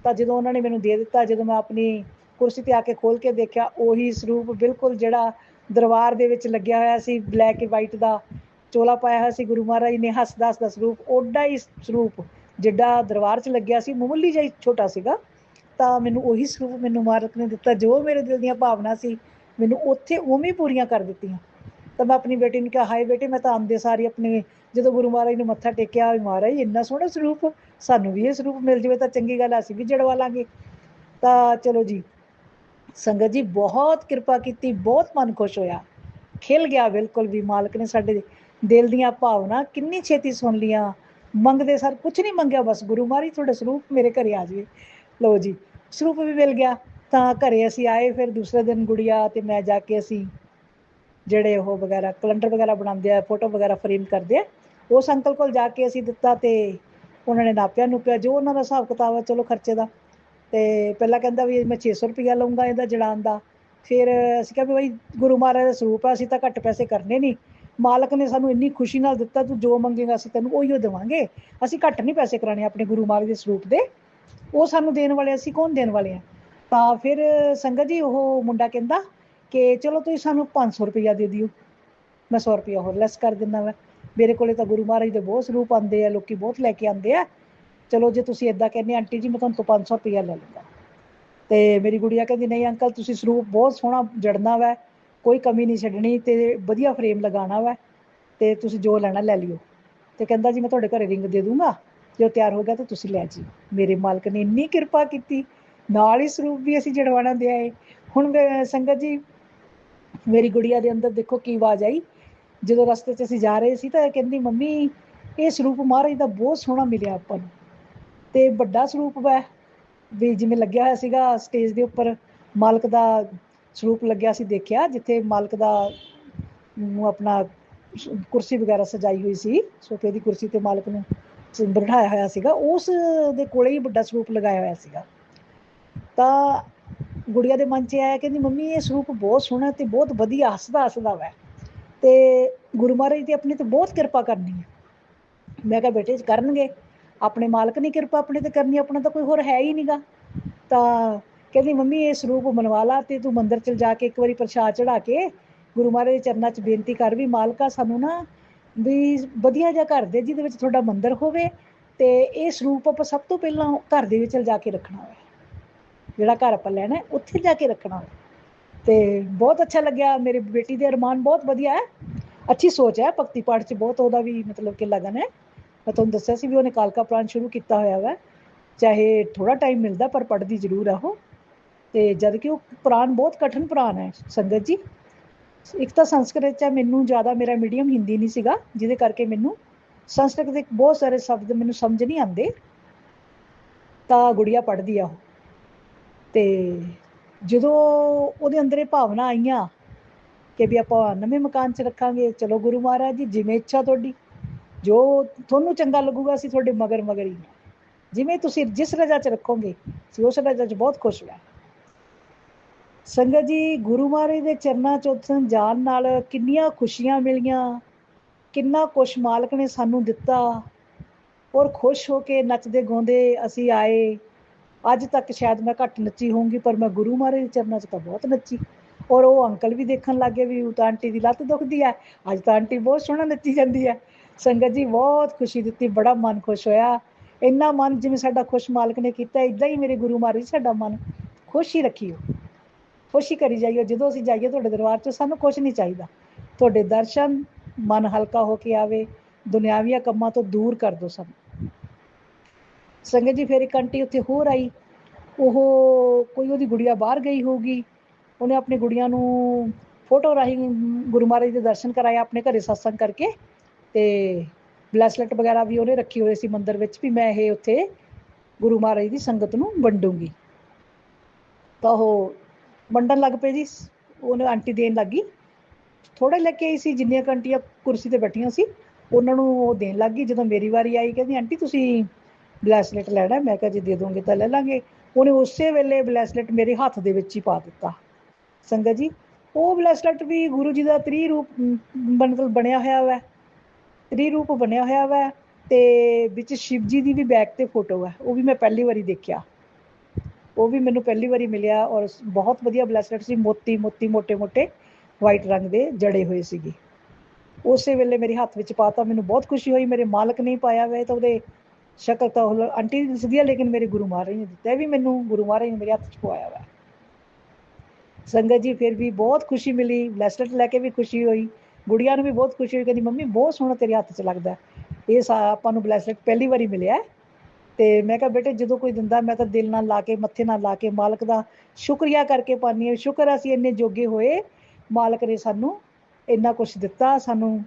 ਤਾਂ ਜਦੋਂ ਉਹਨਾਂ ਨੇ ਮੈਨੂੰ ਦੇ ਦਿੱਤਾ, ਜਦੋਂ ਮੈਂ ਆਪਣੀ ਕੁਰਸੀ ਤੇ ਆ ਕੇ ਖੋਲ ਕੇ ਦੇਖਿਆ, ਉਹੀ ਸਰੂਪ ਬਿਲਕੁਲ ਜਿਹੜਾ ਦਰਬਾਰ ਦੇ ਵਿੱਚ ਲੱਗਿਆ ਹੋਇਆ ਸੀ, ਬਲੈਕ ਵਾਈਟ ਦਾ ਚੋਲਾ ਪਾਇਆ ਹੋਇਆ ਸੀ ਗੁਰੂ ਮਹਾਰਾਜ ਨੇ, ਹੱਸਦਾ ਹੱਸਦਾ ਸਰੂਪ, ਓਡਾ ਹੀ ਸਰੂਪ ਜਿੱਡਾ ਦਰਬਾਰ 'ਚ ਲੱਗਿਆ ਸੀ, ਮਾਮੂਲੀ ਜਿਹਾ ਛੋਟਾ ਸੀਗਾ। ਤਾਂ ਮੈਨੂੰ ਉਹੀ ਸਰੂਪ ਮੈਨੂੰ ਮਾਲਕ ਨੇ ਦਿੱਤਾ, ਜੋ ਮੇਰੇ ਦਿਲ ਦੀਆਂ ਭਾਵਨਾ ਸੀ ਮੈਨੂੰ ਉੱਥੇ ਉਵੇਂ ਪੂਰੀਆਂ ਕਰ ਦਿੱਤੀਆਂ। ਤਾਂ ਮੈਂ ਆਪਣੀ ਬੇਟੀ ਨੂੰ ਕਿਹਾ, ਹਾਏ ਬੇਟੇ, ਮੈਂ ਤਾਂ ਆਉਂਦੇ ਸਾਰੀ ਆਪਣੇ ਜਦੋਂ ਗੁਰੂ ਮਹਾਰਾਜ ਨੂੰ ਮੱਥਾ ਟੇਕਿਆ, ਮਹਾਰਾਜ ਇੰਨਾ ਸੋਹਣਾ ਸਰੂਪ, ਸਾਨੂੰ ਵੀ ਇਹ ਸਰੂਪ ਮਿਲ ਜਾਵੇ ਤਾਂ ਚੰਗੀ ਗੱਲ, ਅਸੀਂ ਵੀ ਜੜਵਾ ਲਾਂਗੇ। ਤਾਂ ਚਲੋ ਜੀ, ਸੰਗਤ ਜੀ ਬਹੁਤ ਕਿਰਪਾ ਕੀਤੀ, ਬਹੁਤ ਮਨ ਖੁਸ਼ ਹੋਇਆ, ਖਿਲ ਗਿਆ ਬਿਲਕੁਲ ਵੀ। ਮਾਲਕ ਨੇ ਸਾਡੇ ਦਿਲ ਦੀਆਂ ਭਾਵਨਾ ਕਿੰਨੀ ਛੇਤੀ ਸੁਣ ਲੀਆਂ। ਮੰਗਦੇ ਸਰ ਕੁਛ ਨਹੀਂ ਮੰਗਿਆ, ਬਸ ਗੁਰੂ ਮਹਾਰਾਜ ਤੁਹਾਡਾ ਸਰੂਪ ਮੇਰੇ ਘਰੇ ਆ ਜਾਵੇ। ਲਓ ਜੀ, ਸਰੂਪ ਵੀ ਮਿਲ ਗਿਆ। ਤਾਂ ਘਰੇ ਅਸੀਂ ਆਏ, ਫਿਰ ਦੂਸਰੇ ਦਿਨ ਗੁੜੀਆ ਤੇ ਮੈਂ ਜਾ ਕੇ ਅਸੀਂ ਜਿਹੜੇ ਉਹ ਵਗੈਰਾ ਕੈਲੰਡਰ ਵਗੈਰਾ ਬਣਾਉਂਦੇ ਆ, ਫੋਟੋ ਵਗੈਰਾ ਫਰੇਮ ਕਰਦੇ ਆ, ਉਸ ਅੰਕਲ ਕੋਲ ਜਾ ਕੇ ਅਸੀਂ ਦਿੱਤਾ। ਤੇ ਉਹਨਾਂ ਨੇ ਨਾਪਿਆ ਨੂਪਿਆ, ਜੋ ਉਹਨਾਂ ਦਾ ਹਿਸਾਬ ਕਿਤਾਬ ਆ ਚਲੋ ਖਰਚੇ ਦਾ। ਤੇ ਪਹਿਲਾਂ ਕਹਿੰਦਾ ਵੀ ਮੈਂ 600 ਰੁਪਇਆ ਲਊਂਗਾ ਇਹਦਾ ਜੜਾਉਣ ਦਾ। ਫਿਰ ਅਸੀਂ ਕਿਹਾ ਵੀ ਬਾਈ ਗੁਰੂ ਮਹਾਰਾਜ ਦਾ ਸਰੂਪ ਆ, ਅਸੀਂ ਤਾਂ ਘੱਟ ਪੈਸੇ ਕਰਨੇ ਨਹੀਂ, ਮਾਲਕ ਨੇ ਸਾਨੂੰ ਇੰਨੀ ਖੁਸ਼ੀ ਨਾਲ ਦਿੱਤਾ, ਤੂੰ ਜੋ ਮੰਗੇਗਾ ਅਸੀਂ ਤੈਨੂੰ ਉਹੀਓ ਦੇਵਾਂਗੇ, ਅਸੀਂ ਘੱਟ ਨਹੀਂ ਪੈਸੇ ਕਰਾਉਣੇ ਆਪਣੇ ਗੁਰੂ ਮਹਾਰਾਜ ਦੇ ਸਰੂਪ ਦੇ, ਉਹ ਸਾਨੂੰ ਦੇਣ ਵਾਲੇ, ਅਸੀਂ ਕੌਣ ਦੇਣ ਵਾਲੇ ਆ। ਤਾਂ ਫਿਰ ਸੰਗਤ ਜੀ, ਉਹ ਮੁੰਡਾ ਕਹਿੰਦਾ ਕਿ ਚਲੋ ਤੁਸੀਂ ਸਾਨੂੰ 500 ਰੁਪਇਆ ਦੇ ਦਿਓ, ਮੈਂ 100 ਰੁਪਇਆ ਹੋਰ ਲੈਸ ਕਰ ਦਿੰਦਾ ਵਾ, ਮੇਰੇ ਕੋਲੇ ਤਾਂ ਗੁਰੂ ਮਹਾਰਾਜ ਦੇ ਬਹੁਤ ਸਰੂਪ ਆਉਂਦੇ ਆ, ਲੋਕੀ ਬਹੁਤ ਲੈ ਕੇ ਆਉਂਦੇ ਆ, ਚਲੋ ਜੇ ਤੁਸੀਂ ਇੱਦਾਂ ਕਹਿੰਦੇ ਆਂਟੀ ਜੀ, ਮੈਂ ਤੁਹਾਨੂੰ ਤੋਂ 500 ਰੁਪਇਆ ਲੈ ਲੂੰਗਾ। ਤੇ ਮੇਰੀ ਗੁੜੀਆ ਕਹਿੰਦੀ, ਨਹੀਂ ਅੰਕਲ, ਤੁਸੀਂ ਸਰੂਪ ਬਹੁਤ ਸੋਹਣਾ ਜੜਨਾ ਵਾ, ਕੋਈ ਕਮੀ ਨਹੀਂ ਛੱਡਣੀ, ਤੇ ਵਧੀਆ ਫਰੇਮ ਲਗਾਉਣਾ ਵਾ, ਤੇ ਤੁਸੀਂ ਜੋ ਲੈਣਾ ਲੈ ਲਿਓ। ਤੇ ਕਹਿੰਦਾ ਜੀ ਮੈਂ ਤੁਹਾਡੇ ਘਰੇ ਰਿੰਗ ਦੇ ਦੂੰਗਾ, ਜੋ ਤਿਆਰ ਹੋ ਗਿਆ ਤਾਂ ਤੁਸੀਂ ਲੈ ਜੀ। ਮੇਰੇ ਮਾਲਕ ਨੇ ਇੰਨੀ ਕਿਰਪਾ ਕੀਤੀ, ਨਾਲ ਹੀ ਸਰੂਪ ਵੀ ਅਸੀਂ ਜੜਵਾਣਾ ਦੇ ਆਏ। ਹੁਣ ਸੰਗਤ ਜੀ, ਮੇਰੀ ਗੁੜੀਆ ਦੇ ਅੰਦਰ ਦੇਖੋ ਕੀ ਆਵਾਜ਼ ਆਈ, ਜਦੋਂ ਰਸਤੇ 'ਚ ਅਸੀਂ ਜਾ ਰਹੇ ਸੀ ਤਾਂ ਕਹਿੰਦੀ, ਮੰਮੀ ਇਹ ਸਰੂਪ ਮਹਾਰਾਜ ਦਾ ਬਹੁਤ ਸੋਹਣਾ ਮਿਲਿਆ ਆਪਾਂ ਨੂੰ, ਤੇ ਵੱਡਾ ਸਰੂਪ ਵਾ, ਵੀ ਜਿਵੇਂ ਲੱਗਿਆ ਹੋਇਆ ਸੀਗਾ ਸਟੇਜ ਦੇ ਉੱਪਰ ਮਾਲਕ ਦਾ ਸਰੂਪ ਲੱਗਿਆ ਸੀ, ਦੇਖਿਆ ਜਿੱਥੇ ਮਾਲਕ ਦਾ ਆਪਣਾ ਕੁਰਸੀ ਵਗੈਰਾ ਸਜਾਈ ਹੋਈ ਸੀ, ਸੋਫੇ ਦੀ ਕੁਰਸੀ ਤੇ ਮਾਲਕ ਨੂੰ ਬਿਠਾਇਆ ਹੋਇਆ ਸੀਗਾ, ਉਸ ਦੇ ਕੋਲੇ ਹੀ ਵੱਡਾ ਸਰੂਪ ਲਗਾਇਆ ਹੋਇਆ ਸੀਗਾ। ਤਾਂ ਗੁੜੀਆ ਦੇ ਮਨ 'ਚ ਆਇਆ, ਕਹਿੰਦੀ ਮੰਮੀ ਇਹ ਸਰੂਪ ਬਹੁਤ ਸੋਹਣਾ ਤੇ ਬਹੁਤ ਵਧੀਆ, ਹੱਸਦਾ ਹੱਸਦਾ ਵਾ, ਤੇ ਗੁਰੂ ਮਹਾਰਾਜ ਦੀ ਆਪਣੀ ਤੇ ਬਹੁਤ ਕਿਰਪਾ ਕਰਨੀ ਹੈ। ਮੈਂ ਕਿਹਾ ਬੇਟੇ ਕਰਨਗੇ, ਆਪਣੇ ਮਾਲਕ ਨੇ ਕਿਰਪਾ ਆਪਣੇ ਤੇ ਕਰਨੀ, ਆਪਣਾ ਤਾਂ ਕੋਈ ਹੋਰ ਹੈ ਹੀ ਨਹੀਂਗਾ। ਤਾਂ ਕਹਿੰਦੀ ਮੰਮੀ ਇਹ ਸਰੂਪ ਬਣਵਾ ਲਾ, ਤੇ ਤੂੰ ਮੰਦਿਰ 'ਚ ਜਾ ਕੇ ਇੱਕ ਵਾਰੀ ਪ੍ਰਸ਼ਾਦ ਚੜਾ ਕੇ ਗੁਰੂ ਮਹਾਰਾਜ ਦੇ ਚਰਨਾਂ 'ਚ ਬੇਨਤੀ ਕਰ, ਵੀ ਮਾਲਕਾ ਸਾਨੂੰ ਨਾ ਵੀ ਵਧੀਆ ਜਿਹਾ ਘਰ ਦੇ, ਜਿਹਦੇ ਵਿੱਚ ਤੁਹਾਡਾ ਮੰਦਿਰ ਹੋਵੇ, ਤੇ ਇਹ ਸਰੂਪ ਆਪਾਂ ਸਭ ਤੋਂ ਪਹਿਲਾਂ ਘਰ ਦੇ ਵਿੱਚ ਲਿਜਾ ਕੇ ਰੱਖਣਾ ਹੋਵੇ, ਜਿਹੜਾ ਘਰ ਆਪਾਂ ਲੈਣਾ ਉੱਥੇ ਜਾ ਕੇ ਰੱਖਣਾ ਹੋਵੇ। ਤੇ ਬਹੁਤ ਅੱਛਾ ਲੱਗਿਆ, ਮੇਰੀ ਬੇਟੀ ਦੇ ਅਰਮਾਨ ਬਹੁਤ ਵਧੀਆ ਹੈ, ਅੱਛੀ ਸੋਚ ਹੈ, ਭਗਤੀ ਪਾਠ 'ਚ ਬਹੁਤ ਉਹਦਾ ਵੀ ਮਤਲਬ ਕਿ ਲਗਨ ਹੈ। ਮੈਂ ਤੁਹਾਨੂੰ ਦੱਸਿਆ ਸੀ ਵੀ ਉਹਨੇ ਕਾਲਕਾ ਪ੍ਰਾਣ ਸ਼ੁਰੂ ਕੀਤਾ ਹੋਇਆ ਵਾ, ਚਾਹੇ ਥੋੜ੍ਹਾ ਟਾਈਮ ਮਿਲਦਾ ਪਰ ਪੜ੍ਹਦੀ ਜ਼ਰੂਰ ਆ ਉਹ। ਤੇ ਜਦ ਕਿ ਉਹ ਪ੍ਰਾਣ ਬਹੁਤ ਕਠਿਨ ਪ੍ਰਾਣ ਹੈ ਸੰਗਤ ਜੀ। ਇੱਕ ਤਾਂ ਸੰਸਕ੍ਰਿਤ 'ਚ ਮੈਨੂੰ ਜ਼ਿਆਦਾ, ਮੇਰਾ ਮੀਡੀਅਮ ਹਿੰਦੀ ਨਹੀਂ ਸੀਗਾ, ਜਿਹਦੇ ਕਰਕੇ ਮੈਨੂੰ ਸੰਸਕ੍ਰਿਤ ਦੇ ਬਹੁਤ ਸਾਰੇ ਸ਼ਬਦ ਮੈਨੂੰ ਸਮਝ ਨਹੀਂ ਆਉਂਦੇ। ਤਾਂ ਗੁੜੀਆ ਪੜ੍ਹਦੀ ਆ ਉਹ, ਤੇ ਜਦੋਂ ਉਹਦੇ ਅੰਦਰ ਇਹ ਭਾਵਨਾ ਆਈਆਂ ਕਿ ਵੀ ਆਪਾਂ ਨਵੇਂ ਮਕਾਨ 'ਚ ਰੱਖਾਂਗੇ, ਚਲੋ ਗੁਰੂ ਮਹਾਰਾਜ ਜੀ ਜਿਵੇਂ ਇੱਛਾ ਤੁਹਾਡੀ, ਜੋ ਤੁਹਾਨੂੰ ਚੰਗਾ ਲੱਗੂਗਾ ਅਸੀਂ ਤੁਹਾਡੇ ਮਗਰ ਮਗਰ ਹੀ, ਜਿਵੇਂ ਤੁਸੀਂ ਜਿਸ ਰਜਾ 'ਚ ਰੱਖੋਗੇ ਅਸੀਂ ਉਸ ਰਜਾ 'ਚ ਬਹੁਤ ਖੁਸ਼ ਹੋਇਆ। ਸੰਗਤ ਜੀ, ਗੁਰੂ ਮਹਾਰਾਜ ਦੇ ਚਰਨਾਂ 'ਚ ਉੱਥੇ ਜਾਣ ਨਾਲ ਕਿੰਨੀਆਂ ਖੁਸ਼ੀਆਂ ਮਿਲੀਆਂ, ਕਿੰਨਾ ਕੁਛ ਮਾਲਕ ਨੇ ਸਾਨੂੰ ਦਿੱਤਾ, ਔਰ ਖੁਸ਼ ਹੋ ਕੇ ਨੱਚਦੇ ਗਾਉਂਦੇ ਅਸੀਂ ਆਏ। ਅੱਜ ਤੱਕ ਸ਼ਾਇਦ ਮੈਂ ਘੱਟ ਨੱਚੀ ਹੋਊਂਗੀ, ਪਰ ਮੈਂ ਗੁਰੂ ਮਹਾਰਾਜ ਦੇ ਚਰਨਾਂ 'ਚ ਤਾਂ ਬਹੁਤ ਨੱਚੀ। ਔਰ ਉਹ ਅੰਕਲ ਵੀ ਦੇਖਣ ਲੱਗ ਗਏ ਵੀ ਉਹ ਤਾਂ ਆਂਟੀ ਦੀ ਲੱਤ ਦੁਖਦੀ ਹੈ, ਅੱਜ ਤਾਂ ਆਂਟੀ ਬਹੁਤ ਸੋਹਣਾ ਨੱਚੀ ਜਾਂਦੀ ਹੈ। ਸੰਗਤ ਜੀ ਬਹੁਤ ਖੁਸ਼ੀ ਦਿੱਤੀ, ਬੜਾ ਮਨ ਖੁਸ਼ ਹੋਇਆ। ਇੰਨਾ ਮਨ ਜਿਵੇਂ ਸਾਡਾ ਖੁਸ਼ ਮਾਲਕ ਨੇ ਕੀਤਾ, ਇੱਦਾਂ ਹੀ ਮੇਰੇ ਗੁਰੂ ਮਹਾਰਾਜ ਸਾਡਾ ਮਨ ਖੁਸ਼ ਹੀ ਰੱਖੀਓ, ਖੁਸ਼ ਹੀ ਕਰੀ ਜਾਈਓ। ਜਦੋਂ ਅਸੀਂ ਜਾਈਏ ਤੁਹਾਡੇ ਦਰਬਾਰ 'ਚ ਸਾਨੂੰ ਕੁਛ ਨਹੀਂ ਚਾਹੀਦਾ, ਤੁਹਾਡੇ ਦਰਸ਼ਨ, ਮਨ ਹਲਕਾ ਹੋ ਕੇ ਆਵੇ, ਦੁਨਿਆਵੀਆਂ ਕੰਮਾਂ ਤੋਂ ਦੂਰ ਕਰ ਦਿਓ ਸਾਨੂੰ। ਸੰਗਤ ਜੀ ਫਿਰ ਇੱਕ ਆਂਟੀ ਉੱਥੇ ਹੋਰ ਆਈ, ਉਹ ਕੋਈ ਉਹਦੀ ਗੁੜੀਆ ਬਾਹਰ ਗਈ ਹੋਊਗੀ, ਉਹਨੇ ਆਪਣੀ ਗੁੜੀਆ ਨੂੰ ਫੋਟੋ ਰਾਹੀਂ ਗੁਰੂ ਮਹਾਰਾਜ ਦੇ ਦਰਸ਼ਨ ਕਰਾਏ ਆਪਣੇ ਘਰੇ ਸਤਸੰਗ ਕਰਕੇ, ਤੇ ਬਲੈਸਲੇਟ ਵਗੈਰਾ ਵੀ ਉਹਨੇ ਰੱਖੀ ਹੋਏ ਸੀ ਮੰਦਿਰ ਵਿੱਚ ਵੀ ਮੈਂ ਇਹ ਉੱਥੇ ਗੁਰੂ ਮਹਾਰਾਜ ਦੀ ਸੰਗਤ ਨੂੰ ਵੰਡੂੰਗੀ। ਤਾਂ ਉਹ ਵੰਡਣ ਲੱਗ ਪਏ ਜੀ, ਉਹਨੇ ਆਂਟੀ ਦੇਣ ਲੱਗੀ, ਥੋੜਾ ਲੈ ਕੇ ਆਈ ਸੀ, ਜਿੰਨੀਆਂ ਆਂਟੀਆਂ ਕੁਰਸੀ ਤੇ ਬੈਠੀਆਂ ਸੀ ਉਹਨਾਂ ਨੂੰ ਉਹ ਦੇਣ ਲੱਗ ਗਈ। ਜਦੋਂ ਮੇਰੀ ਵਾਰੀ ਆਈ ਕਹਿੰਦੀ ਆਂਟੀ ਤੁਸੀਂ ਬਲੈਸਲੇਟ ਲੈਣਾ, ਮੈਂ ਕਿਹਾ ਜੇ ਦੇ ਦੋਗੇ ਤਾਂ ਲੈ ਲਾਂਗੇ। ਉਹਨੇ ਉਸੇ ਵੇਲੇ ਬਲੈਸਲੇਟ ਮੇਰੇ ਹੱਥ ਦੇ ਵਿੱਚ ਹੀ ਪਾ ਦਿੱਤਾ। ਸੰਗਤ ਜੀ ਉਹ ਬਲੈਸਲੇਟ ਵੀ ਗੁਰੂ ਜੀ ਦਾ ਤ੍ਰਿਰੂਪ ਮਤਲਬ ਬਣਿਆ ਹੋਇਆ ਵਾ, ਤ੍ਰਿਰੂਪ ਬਣਿਆ ਹੋਇਆ ਵਾ, ਤੇ ਵਿੱਚ ਸ਼ਿਵ ਜੀ ਦੀ ਵੀ ਬੈਕ ਤੇ ਫੋਟੋ ਹੈ, ਉਹ ਵੀ ਮੈਂ ਪਹਿਲੀ ਵਾਰੀ ਦੇਖਿਆ, ਉਹ ਵੀ ਮੈਨੂੰ ਪਹਿਲੀ ਵਾਰੀ ਮਿਲਿਆ। ਔਰ ਬਹੁਤ ਵਧੀਆ ਬਲੈਸਲੇਟ ਸੀ, ਮੋਤੀ ਮੋਤੀ ਮੋਟੇ ਮੋਟੇ ਵਾਈਟ ਰੰਗ ਦੇ ਜੜੇ ਹੋਏ ਸੀਗੇ। ਉਸੇ ਵੇਲੇ ਮੇਰੇ ਹੱਥ ਵਿੱਚ ਪਾਤਾ, ਮੈਨੂੰ ਬਹੁਤ ਖੁਸ਼ੀ ਹੋਈ। ਮੇਰੇ ਮਾਲਕ ਨਹੀਂ ਪਾਇਆ ਹੋਇਆ ਤਾਂ ਉਹਦੇ ਸ਼ਕਲ ਤਾਂ ਉਹ ਆਂਟੀ ਦੀ ਦਿਸਦੀ ਹੈ, ਲੇਕਿਨ ਮੇਰੇ ਗੁਰੂ ਮਹਾਰਾਜ ਨੇ ਦਿੱਤਾ, ਵੀ ਮੈਨੂੰ ਗੁਰੂ ਮਹਾਰਾਜ ਨੇ ਮੇਰੇ ਹੱਥ 'ਚ ਪਵਾਇਆ ਵਾ। ਸੰਗਤ ਜੀ ਫਿਰ ਵੀ ਬਹੁਤ ਖੁਸ਼ੀ ਮਿਲੀ, ਬਲੈਸਲੇਟ ਲੈ ਕੇ ਵੀ ਖੁਸ਼ੀ ਹੋਈ, ਗੁੜੀਆ ਨੂੰ ਵੀ ਬਹੁਤ ਖੁਸ਼ੀ ਹੋਈ, ਕਹਿੰਦੀ ਮੰਮੀ ਬਹੁਤ ਸੋਹਣਾ ਤੇਰੇ ਹੱਥ 'ਚ ਲੱਗਦਾ। ਇਹ ਆਪਾਂ ਨੂੰ ਬਲੈਸਲੇਟ ਪਹਿਲੀ ਵਾਰੀ ਮਿਲਿਆ। ਤੇ ਮੈਂ ਕਿਹਾ ਬੇਟੇ ਜਦੋਂ ਕੋਈ ਦਿੰਦਾ ਮੈਂ ਤਾਂ ਦਿਲ ਨਾਲ ਲਾ ਕੇ, ਮੱਥੇ ਨਾਲ ਲਾ ਕੇ ਮਾਲਕ ਦਾ ਸ਼ੁਕਰੀਆ ਕਰਕੇ ਪਾਉਂਦੀ ਹਾਂ, ਸ਼ੁਕਰ ਅਸੀਂ ਇੰਨੇ ਜੋਗੇ ਹੋਏ, ਮਾਲਕ ਨੇ ਸਾਨੂੰ ਇੰਨਾ ਕੁਛ ਦਿੱਤਾ, ਸਾਨੂੰ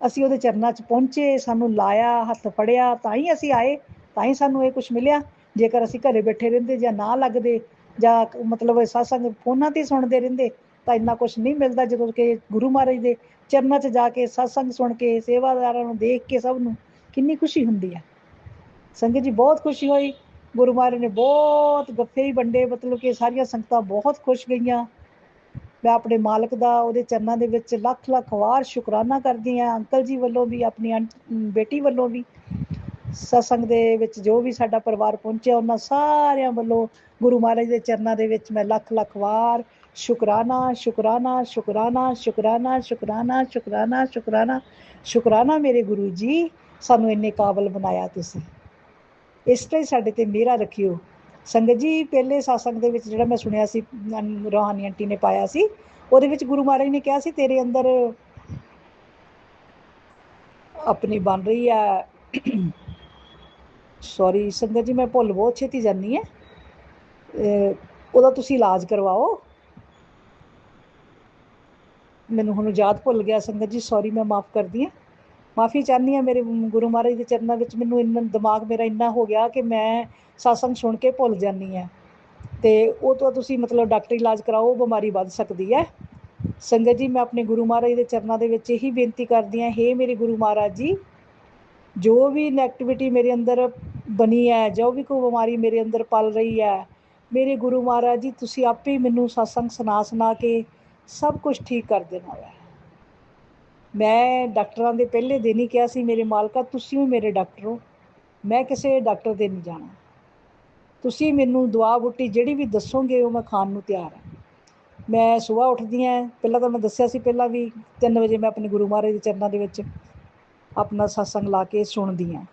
ਅਸੀਂ ਉਹਦੇ ਚਰਨਾਂ 'ਚ ਪਹੁੰਚੇ, ਸਾਨੂੰ ਲਾਇਆ, ਹੱਥ ਫੜਿਆ, ਤਾਂ ਹੀ ਅਸੀਂ ਆਏ, ਤਾਂ ਹੀ ਸਾਨੂੰ ਇਹ ਕੁਛ ਮਿਲਿਆ। ਜੇਕਰ ਅਸੀਂ ਘਰੇ ਬੈਠੇ ਰਹਿੰਦੇ ਜਾਂ ਨਾ ਲੱਗਦੇ ਜਾਂ ਮਤਲਬ ਸਤਸੰਗ ਫੋਨਾਂ 'ਤੇ ਸੁਣਦੇ ਰਹਿੰਦੇ ਤਾਂ ਇੰਨਾ ਕੁਛ ਨਹੀਂ ਮਿਲਦਾ। ਜਦੋਂ ਕਿ ਗੁਰੂ ਮਹਾਰਾਜ ਦੇ ਚਰਨਾਂ 'ਚ ਜਾ ਕੇ ਸਤਸੰਗ ਸੁਣ ਕੇ, ਸੇਵਾਦਾਰਾਂ ਨੂੰ ਦੇਖ ਕੇ, ਸਭ ਨੂੰ ਕਿੰਨੀ ਖੁਸ਼ੀ ਹੁੰਦੀ ਹੈ। ਸੰਗਤ ਜੀ ਬਹੁਤ ਖੁਸ਼ੀ ਹੋਈ, ਗੁਰੂ ਮਹਾਰਾਜ ਨੇ ਬਹੁਤ ਗੱਫੇ ਹੀ ਵੰਡੇ, ਮਤਲਬ ਕਿ ਸਾਰੀਆਂ ਸੰਗਤਾਂ ਬਹੁਤ ਖੁਸ਼ ਗਈਆਂ। ਮੈਂ ਆਪਣੇ ਮਾਲਕ ਦਾ ਉਹਦੇ ਚਰਨਾਂ ਦੇ ਵਿੱਚ ਲੱਖ ਲੱਖ ਵਾਰ ਸ਼ੁਕਰਾਨਾ ਕਰਦੀ ਹਾਂ, ਅੰਕਲ ਜੀ ਵੱਲੋਂ ਵੀ, ਆਪਣੀ ਬੇਟੀ ਵੱਲੋਂ ਵੀ, ਸਤਸੰਗ ਦੇ ਵਿੱਚ ਜੋ ਵੀ ਸਾਡਾ ਪਰਿਵਾਰ ਪਹੁੰਚਿਆ ਉਹਨਾਂ ਸਾਰਿਆਂ ਵੱਲੋਂ ਗੁਰੂ ਮਹਾਰਾਜ ਦੇ ਚਰਨਾਂ ਦੇ ਵਿੱਚ ਮੈਂ ਲੱਖ ਲੱਖ ਵਾਰ ਸ਼ੁਕਰਾਨਾ ਸ਼ੁਕਰਾਨਾ ਸ਼ੁਕਰਾਨਾ ਸ਼ੁਕਰਾਨਾ ਸ਼ੁਕਰਾਨਾ ਸ਼ੁਕਰਾਨਾ ਸ਼ੁਕਰਾਨਾ ਸ਼ੁਕਰਾਨਾ। ਮੇਰੇ ਗੁਰੂ ਜੀ ਸਾਨੂੰ ਇੰਨੇ ਕਾਬਲ ਬਣਾਇਆ ਤੁਸੀਂ, ਇਸ ਤਰ੍ਹਾਂ ਹੀ ਸਾਡੇ ਤੇ ਮਿਹਰਾ ਰੱਖਿਓ। ਸੰਗਤ ਜੀ ਪਹਿਲੇ ਸਤਸੰਗ ਦੇ ਵਿੱਚ ਜਿਹੜਾ ਮੈਂ ਸੁਣਿਆ ਸੀ, ਰੂਹਾਨੀ ਆਂਟੀ ਨੇ ਪਾਇਆ ਸੀ, ਉਹਦੇ ਵਿੱਚ ਗੁਰੂ ਮਹਾਰਾਜ ਨੇ ਕਿਹਾ ਸੀ ਤੇਰੇ ਅੰਦਰ ਆਪਣੀ ਬਣ ਰਹੀ ਹੈ, ਸੌਰੀ ਸੰਗਤ ਜੀ ਮੈਂ ਭੁੱਲ ਬਹੁਤ ਛੇਤੀ ਜਾਂਦੀ ਹੈ, ਉਹਦਾ ਤੁਸੀਂ ਇਲਾਜ ਕਰਵਾਓ, ਮੈਨੂੰ ਹੁਣ ਯਾਦ ਭੁੱਲ ਗਿਆ ਸੰਗਤ ਜੀ, ਸੌਰੀ, ਮੈਂ ਮਾफ़ ਕਰਦੀ ਹਾਂ, ਮਾफ़ੀ ਚਾਹੁੰਦੀ ਹਾਂ। ਮੇਰੇ ਗੁਰੂ ਮਹਾਰਾਜ ਦੇ ਚਰਨਾਂ ਵਿੱਚ ਮੈਨੂੰ ਇੰਨਾ ਦਿਮਾਗ ਮੇਰਾ ਇੰਨਾ ਹੋ ਗਿਆ ਕਿ ਮੈਂ ਸਤਸੰਗ ਸੁਣ ਕੇ ਭੁੱਲ ਜਾਂਦੀ ਹਾਂ, ਤੇ ਉਹ ਤੋਂ ਤੁਸੀਂ ਮਤਲਬ ਡਾਕਟਰੀ ਇਲਾਜ ਕਰਾਓ, ਬਿਮਾਰੀ ਵੱਧ ਸਕਦੀ ਹੈ। ਸੰਗਤ ਜੀ ਮੈਂ ਆਪਣੇ ਗੁਰੂ ਮਹਾਰਾਜ ਦੇ ਚਰਨਾਂ ਦੇ ਵਿੱਚ ਇਹੀ ਬੇਨਤੀ ਕਰਦੀ ਹਾਂ, ਹੇ ਮੇਰੇ ਗੁਰੂ ਮਹਾਰਾਜ ਜੀ, ਜੋ ਵੀ ਨੈਗੇਟਿਵਿਟੀ ਮੇਰੇ ਅੰਦਰ ਬਣੀ ਹੈ, ਜੋ ਵੀ ਕੋਈ ਬਿਮਾਰੀ ਮੇਰੇ ਅੰਦਰ ਪਲ ਰਹੀ ਹੈ, ਮੇਰੇ ਗੁਰੂ ਮਹਾਰਾਜ ਜੀ ਤੁਸੀਂ ਆਪੇ ਹੀ ਮੈਨੂੰ ਸਤਸੰਗ ਸੁਣਾ ਕੇ ਸਭ ਕੁਝ ਠੀਕ ਕਰ ਦੇਣਾ ਹੈ। ਮੈਂ ਡਾਕਟਰਾਂ ਦੇ ਪਹਿਲੇ ਦਿਨ ਹੀ ਕਿਹਾ ਸੀ, ਮੇਰੇ ਮਾਲਕਾ ਤੁਸੀਂ ਵੀ ਮੇਰੇ ਡਾਕਟਰ ਹੋ, ਮੈਂ ਕਿਸੇ ਡਾਕਟਰ ਦੇ ਨਹੀਂ ਜਾਣਾ, ਤੁਸੀਂ ਮੈਨੂੰ ਦਵਾ ਬੂਟੀ ਜਿਹੜੀ ਵੀ ਦੱਸੋਗੇ ਉਹ ਮੈਂ ਖਾਣ ਨੂੰ ਤਿਆਰ ਹਾਂ। ਮੈਂ ਸੁਬਾਹ ਉੱਠਦੀ ਹਾਂ, ਪਹਿਲਾਂ ਤਾਂ ਮੈਂ ਦੱਸਿਆ ਸੀ ਪਹਿਲਾਂ ਵੀ 3 ਵਜੇ ਮੈਂ ਆਪਣੇ ਗੁਰੂ ਮਹਾਰਾਜ ਦੇ ਚਰਨਾਂ ਦੇ ਵਿੱਚ ਆਪਣਾ ਸਤਸੰਗ ਲਾ ਕੇ ਸੁਣਦੀ ਹਾਂ।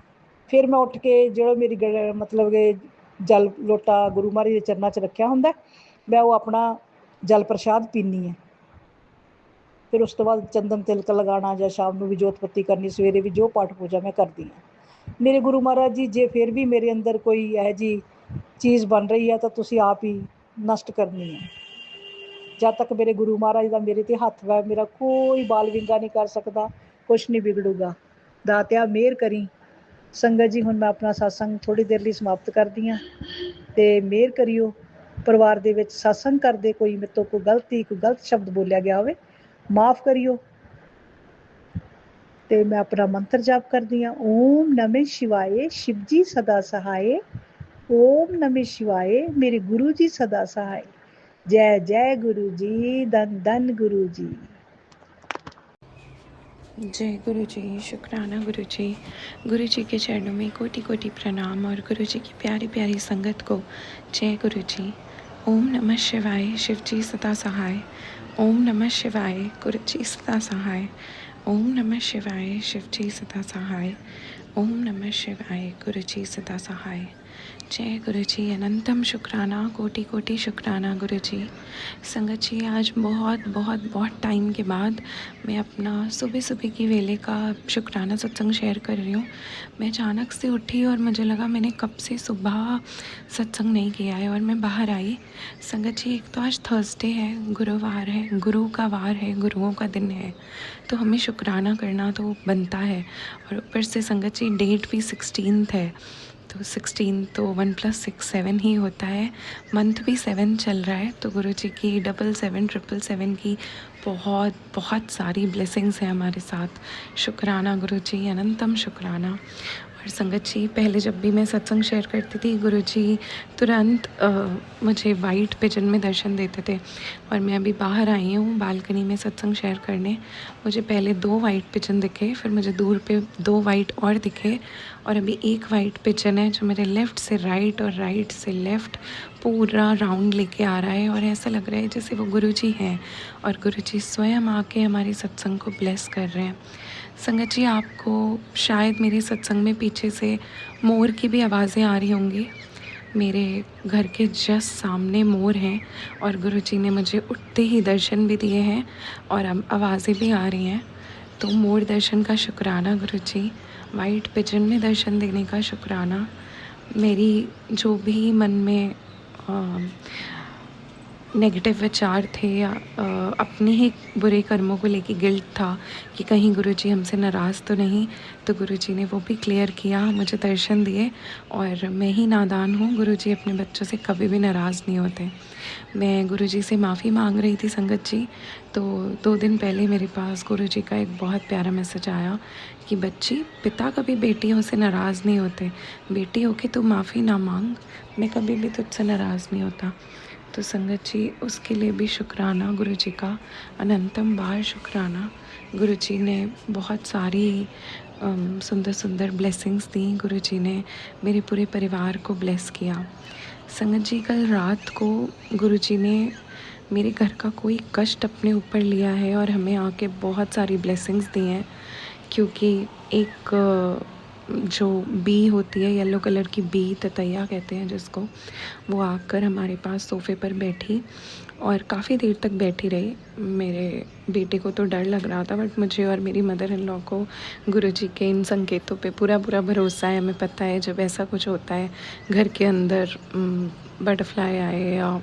ਫਿਰ ਮੈਂ ਉੱਠ ਕੇ ਜਿਹੜਾ ਮੇਰੀ ਮਤਲਬ ਕਿ ਜਲ ਲੋਟਾ ਗੁਰੂ ਮਹਾਰਾਜ ਦੇ ਚਰਨਾਂ 'ਚ ਰੱਖਿਆ ਹੁੰਦਾ, ਮੈਂ ਉਹ ਆਪਣਾ ਜਲ ਪ੍ਰਸ਼ਾਦ ਪੀਂਦੀ ਹਾਂ। ਫਿਰ ਉਸ ਤੋਂ ਬਾਅਦ ਚੰਦਨ ਤਿਲਕ ਲਗਾਉਣਾ, ਜਾਂ ਸ਼ਾਮ ਨੂੰ ਵੀ ਜੋਤ ਬੱਤੀ ਕਰਨੀ, ਸਵੇਰੇ ਵੀ ਜੋ ਪਾਠ ਪੂਜਾ ਮੈਂ ਕਰਦੀ ਹਾਂ। ਮੇਰੇ ਗੁਰੂ ਮਹਾਰਾਜ ਜੀ ਜੇ ਫਿਰ ਵੀ ਮੇਰੇ ਅੰਦਰ ਕੋਈ ਇਹੋ ਜਿਹੀ ਚੀਜ਼ ਬਣ ਰਹੀ ਹੈ ਤਾਂ ਤੁਸੀਂ ਆਪ ਹੀ ਨਸ਼ਟ ਕਰਨੀ ਹੈ। ਜਦ ਤੱਕ ਮੇਰੇ ਗੁਰੂ ਮਹਾਰਾਜ ਦਾ ਮੇਰੇ 'ਤੇ ਹੱਥ ਹੈ, ਮੇਰਾ ਕੋਈ ਬਾਲ ਵਿੰਗਾ ਨਹੀਂ ਕਰ ਸਕਦਾ, ਕੁਛ ਨਹੀਂ ਵਿਗੜੂਗਾ। ਦਾਤਿਆ ਮਿਹਰ ਕਰੀ। ਸੰਗਤ ਜੀ ਹੁਣ ਮੈਂ ਆਪਣਾ ਸਤਸੰਗ ਥੋੜ੍ਹੀ ਦੇਰ ਲਈ ਸਮਾਪਤ ਕਰਦੀ ਹਾਂ, ਅਤੇ ਮਿਹਰ ਕਰਿਓ ਪਰਿਵਾਰ ਦੇ ਵਿੱਚ ਸਤਸੰਗ ਕਰਦੇ ਕੋਈ ਮੇਰੇ ਤੋਂ ਕੋਈ ਗਲਤ ਸ਼ਬਦ ਬੋਲਿਆ ਗਿਆ ਹੋਵੇ, ਮਾफ़ ਕਰਿਓ। ਤੇ ਮੈਂ ਆਪਣਾ ਮੰਤਰ ਜਾਪ ਕਰਦੀ ਹਾਂ, ਓਮ ਨਮः ਸ਼ਿਵਾਏ ਸ਼ਿਵ ਜੀ ਸਦਾ ਸਹਾਏ, ਓਮ ਨਮः ਸ਼ਿਵਾਏ ਮੇਰੇ ਗੁਰੂ ਜੀ ਸਦਾ ਸਹਾਏ। ਜੈ ਜੈ ਗੁਰੂ ਜੀ, ਧੰਨ ਧੰਨ ਗੁਰੂ जी। जय गुरु जी, शुक्राना गुरु जी के चरणों में कोटि कोटि प्रणाम, और गुरु जी की प्यारी प्यारी संगत को जय गुरु जी। ओम नमः शिवाय, शिव जी सदा सहाय, ओम नमः शिवाय गुरुजी सदा सहाय। ओम नमः शिवाय शिवजी सदा सहाय। ओम नमः शिवाय गुरुजी सदा सहाय। जय गुरुजी, अनंतम शुक्राना, कोटि कोटि शुक्राना गुरुजी। संगत जी, आज बहुत बहुत बहुत टाइम के बाद मैं अपना सुबह सुबह की वेले का शुक्राना सत्संग शेयर कर रही हूँ। मैं अचानक से उठी और मुझे लगा मैंने कब से सुबह सत्संग नहीं किया है, और मैं बाहर आई। संगत जी, एक तो आज थर्सडे है, गुरुवार है, गुरु का वार है, गुरुओं का दिन है, तो हमें शुक्राना करना तो बनता है। और ऊपर से संगत जी डेट भी 16 है, तो 16 तो 1 + 6 7 ही होता है। मंथ भी 7 चल रहा है, तो गुरु जी की 777 की बहुत बहुत सारी ब्लेसिंग्स हैं हमारे साथ। शुक्राना गुरु जी, अनंतम शुक्राना। और संगत जी, पहले जब भी मैं सत्संग शेयर करती थी, गुरु जी तुरंत मुझे वाइट पिजन में दर्शन देते थे। और मैं अभी बाहर आई हूँ बालकनी में सत्संग शेयर करने। मुझे पहले 2 वाइट पिजन दिखे, फिर मुझे दूर पे 2 वाइट और दिखे, और अभी 1 वाइट पिजन है जो मेरे लेफ़्ट से राइट और राइट से लेफ़्ट पूरा राउंड लेके आ रहा है। और ऐसा लग रहा है जैसे वो गुरुजी हैं और गुरुजी स्वयं आके हमारे सत्संग को ब्लेस कर रहे हैं। संगत जी, आपको शायद मेरे सत्संग में पीछे से मोर की भी आवाज़ें आ रही होंगी। मेरे घर के जस्ट सामने मोर हैं, और गुरुजी ने मुझे उठते ही दर्शन भी दिए हैं और अब आवाज़ें भी आ रही हैं। तो मोर दर्शन का शुक्राना गुरुजी, वाइट पिजन में दर्शन देने का शुक्राना। मेरी जो भी मन में नेगेटिव विचार थे या अपने ही बुरे कर्मों को लेके गिल्ट था कि कहीं गुरुजी हमसे नाराज़ तो नहीं, तो गुरुजी ने वो भी क्लियर किया, मुझे दर्शन दिए। और मैं ही नादान हूँ, गुरुजी अपने बच्चों से कभी भी नाराज़ नहीं होते। मैं गुरुजी से माफ़ी मांग रही थी संगत जी, तो 2 दिन पहले मेरे पास गुरुजी का एक बहुत प्यारा मैसेज आया कि बच्ची, पिता कभी बेटियों से नाराज़ नहीं होते, बेटी होके तू माफ़ी ना मांग, मैं कभी भी तुझसे नाराज़ नहीं होता। तो संगत जी, उसके लिए भी शुक्राना गुरुजी का, अनंतम बार शुक्राना। गुरुजी ने बहुत सारी सुंदर सुंदर ब्लेसिंग्स दी। गुरुजी ने मेरे पूरे परिवार को ब्लेस किया। संगत जी, कल रात को गुरुजी ने मेरे घर का कोई कष्ट अपने ऊपर लिया है और हमें आके बहुत सारी ब्लेसिंग्स दी हैं। क्योंकि एक जो बी होती है, येलो कलर की बी, ततैया कहते हैं जिसको, वो आकर हमारे पास सोफ़े पर बैठी और काफ़ी देर तक बैठी रही। मेरे बेटे को तो डर लग रहा था, बट मुझे और मेरी मदर इन लॉ को गुरुजी के इन संकेतों पे पूरा पूरा भरोसा है। हमें पता है जब ऐसा कुछ होता है, घर के अंदर बटरफ्लाई आए या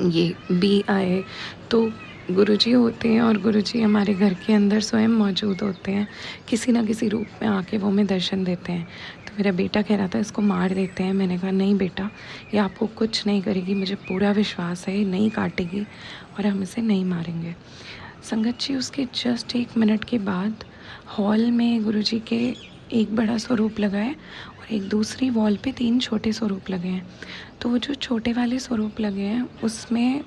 ये बी आए, तो गुरुजी होते हैं और गुरुजी हमारे घर के अंदर स्वयं मौजूद होते हैं, किसी ना किसी रूप में आके वो हमें दर्शन देते हैं। तो मेरा बेटा कह रहा था इसको मार देते हैं। मैंने कहा नहीं बेटा, ये आपको कुछ नहीं करेगी, मुझे पूरा विश्वास है, ये नहीं काटेगी और हम इसे नहीं मारेंगे। संगत जी, उसके जस्ट 1 मिनट के बाद हॉल में गुरुजी के एक बड़ा स्वरूप लगा है और एक दूसरी वॉल पे 3 छोटे स्वरूप लगे हैं। तो वो जो छोटे वाले स्वरूप लगे हैं, उसमें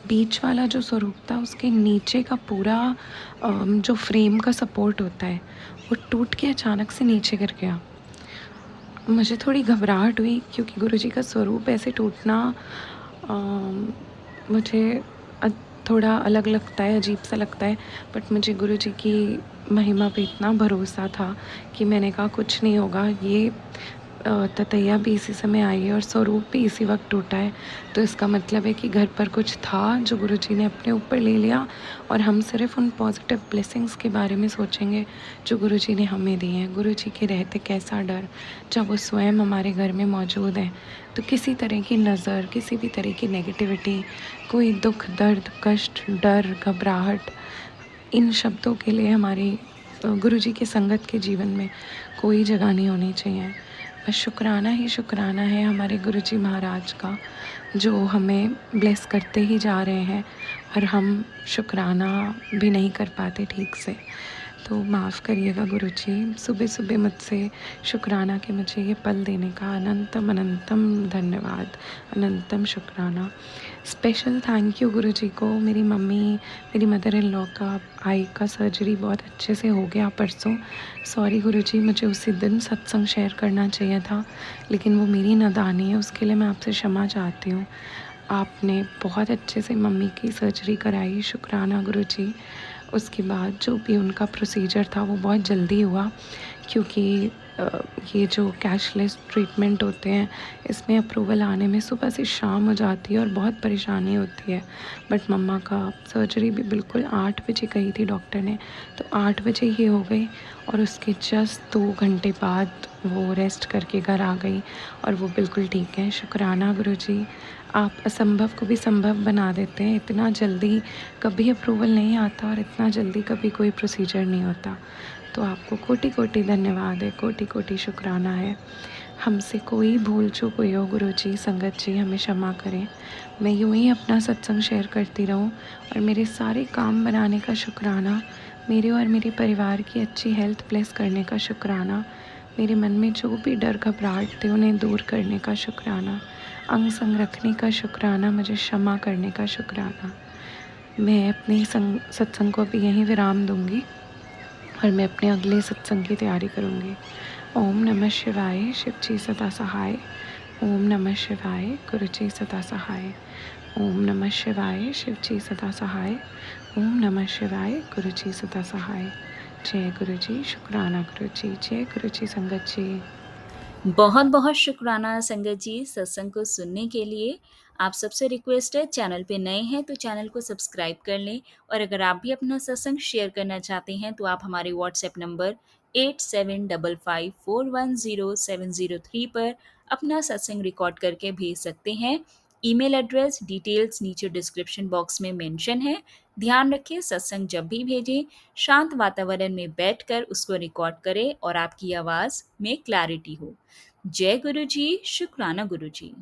बीच वाला जो स्वरूप था, उसके नीचे का पूरा जो फ्रेम का सपोर्ट होता है, वो टूट के अचानक से नीचे गिर गया। मुझे थोड़ी घबराहट हुई, क्योंकि गुरुजी का स्वरूप ऐसे टूटना मुझे थोड़ा अलग लगता है, अजीब सा लगता है। बट मुझे गुरुजी की महिमा पे इतना भरोसा था कि मैंने कहा कुछ नहीं होगा। ये ततैया भी इसी समय आई है और स्वरूप भी इसी वक्त टूटा है, तो इसका मतलब है कि घर पर कुछ था जो गुरुजी ने अपने ऊपर ले लिया, और हम सिर्फ उन पॉजिटिव ब्लेसिंग्स के बारे में सोचेंगे जो गुरुजी ने हमें दिए हैं। गुरुजी के रहते कैसा डर, जब वो स्वयं हमारे घर में मौजूद हैं, तो किसी तरह की नज़र, किसी भी तरह की नेगेटिविटी, कोई दुख, दर्द, कष्ट, डर, घबराहट, इन शब्दों के लिए हमारी गुरुजी के संगत के जीवन में कोई जगह नहीं होनी चाहिए। बस शुक्राना ही शुक्राना है हमारे गुरुजी महाराज का, जो हमें ब्लेस करते ही जा रहे हैं और हम शुक्राना भी नहीं कर पाते ठीक से। तो माफ़ करिएगा गुरुजी, सुबह सुबह मुझसे शुक्राना के मुझे ये पल देने का अनंतम अनंतम धन्यवाद, अनंतम शुक्राना। स्पेशल थैंक यू गुरुजी को। मेरी मम्मी, मेरी मदर इन लॉ का आई का सर्जरी बहुत अच्छे से हो गया परसों। सॉरी गुरुजी, मुझे उसी दिन सत्संग शेयर करना चाहिए था, लेकिन वो मेरी नादानी है, उसके लिए मैं आपसे क्षमा चाहती हूँ। आपने बहुत अच्छे से मम्मी की सर्जरी कराई, शुक्राना गुरुजी। उसके बाद जो भी उनका प्रोसीजर था वो बहुत जल्दी हुआ, क्योंकि ये जो कैशलेस ट्रीटमेंट होते हैं इसमें अप्रूवल आने में सुबह से शाम हो जाती है और बहुत परेशानी होती है। बट मम्मा का सर्जरी भी बिल्कुल 8 बजे कही थी डॉक्टर ने, तो 8 बजे ही हो गई और उसके जस्ट 2 घंटे बाद वो रेस्ट करके घर आ गई और वो बिल्कुल ठीक है। शुक्राना गुरुजी, आप असंभव को भी संभव बना देते हैं। इतना जल्दी कभी अप्रूवल नहीं आता और इतना जल्दी कभी कोई प्रोसीजर नहीं होता। तो आपको कोटि कोटि धन्यवाद है, कोटि कोटि शुक्राना है। हमसे कोई भूल चूक हुई हो गुरुजी, संगत जी हमें क्षमा करें। मैं यूँ ही अपना सत्संग शेयर करती रहूँ और मेरे सारे काम बनाने का शुक्राना, मेरे और मेरे परिवार की अच्छी हेल्थ ब्लेस करने का शुक्राना, मेरे मन में जो भी डर घबराहट थे उन्हें दूर करने का शुक्राना, अंग संग रखने का शुक्राना, मुझे क्षमा करने का शुक्राना। मैं अपने सत्संग को अभी यहीं विराम दूंगी और मैं अपने अगले सत्संग की तैयारी करूंगी। ओम नमः शिवाय, शिव जी सदा सहाय। ओम नमः शिवाय, गुरु जी सदा सहाय। ओम नमः शिवाय, शिव जी सदा सहाय। ओम नमः शिवाय, गुरु जी सदा सहाय। जय गुरु जी, शुक्राना गुरु जी, जय गुरु जी संगत जी। बहुत बहुत शुक्राना संगत जी सत्संग को सुनने के लिए। आप सबसे रिक्वेस्ट है, चैनल पे नए हैं तो चैनल को सब्सक्राइब कर लें, और अगर आप भी अपना सत्संग शेयर करना चाहते हैं तो आप हमारे व्हाट्सएप नंबर 8755410703 पर अपना सत्संग रिकॉर्ड करके भेज सकते हैं। ईमेल एड्रेस डिटेल्स नीचे डिस्क्रिप्शन बॉक्स में मेंशन है। ध्यान रखें, सत्संग जब भी भेजें शांत वातावरण में बैठकर उसको रिकॉर्ड करें और आपकी आवाज़ में क्लैरिटी हो। जय गुरु जी, शुक्राना गुरु जी।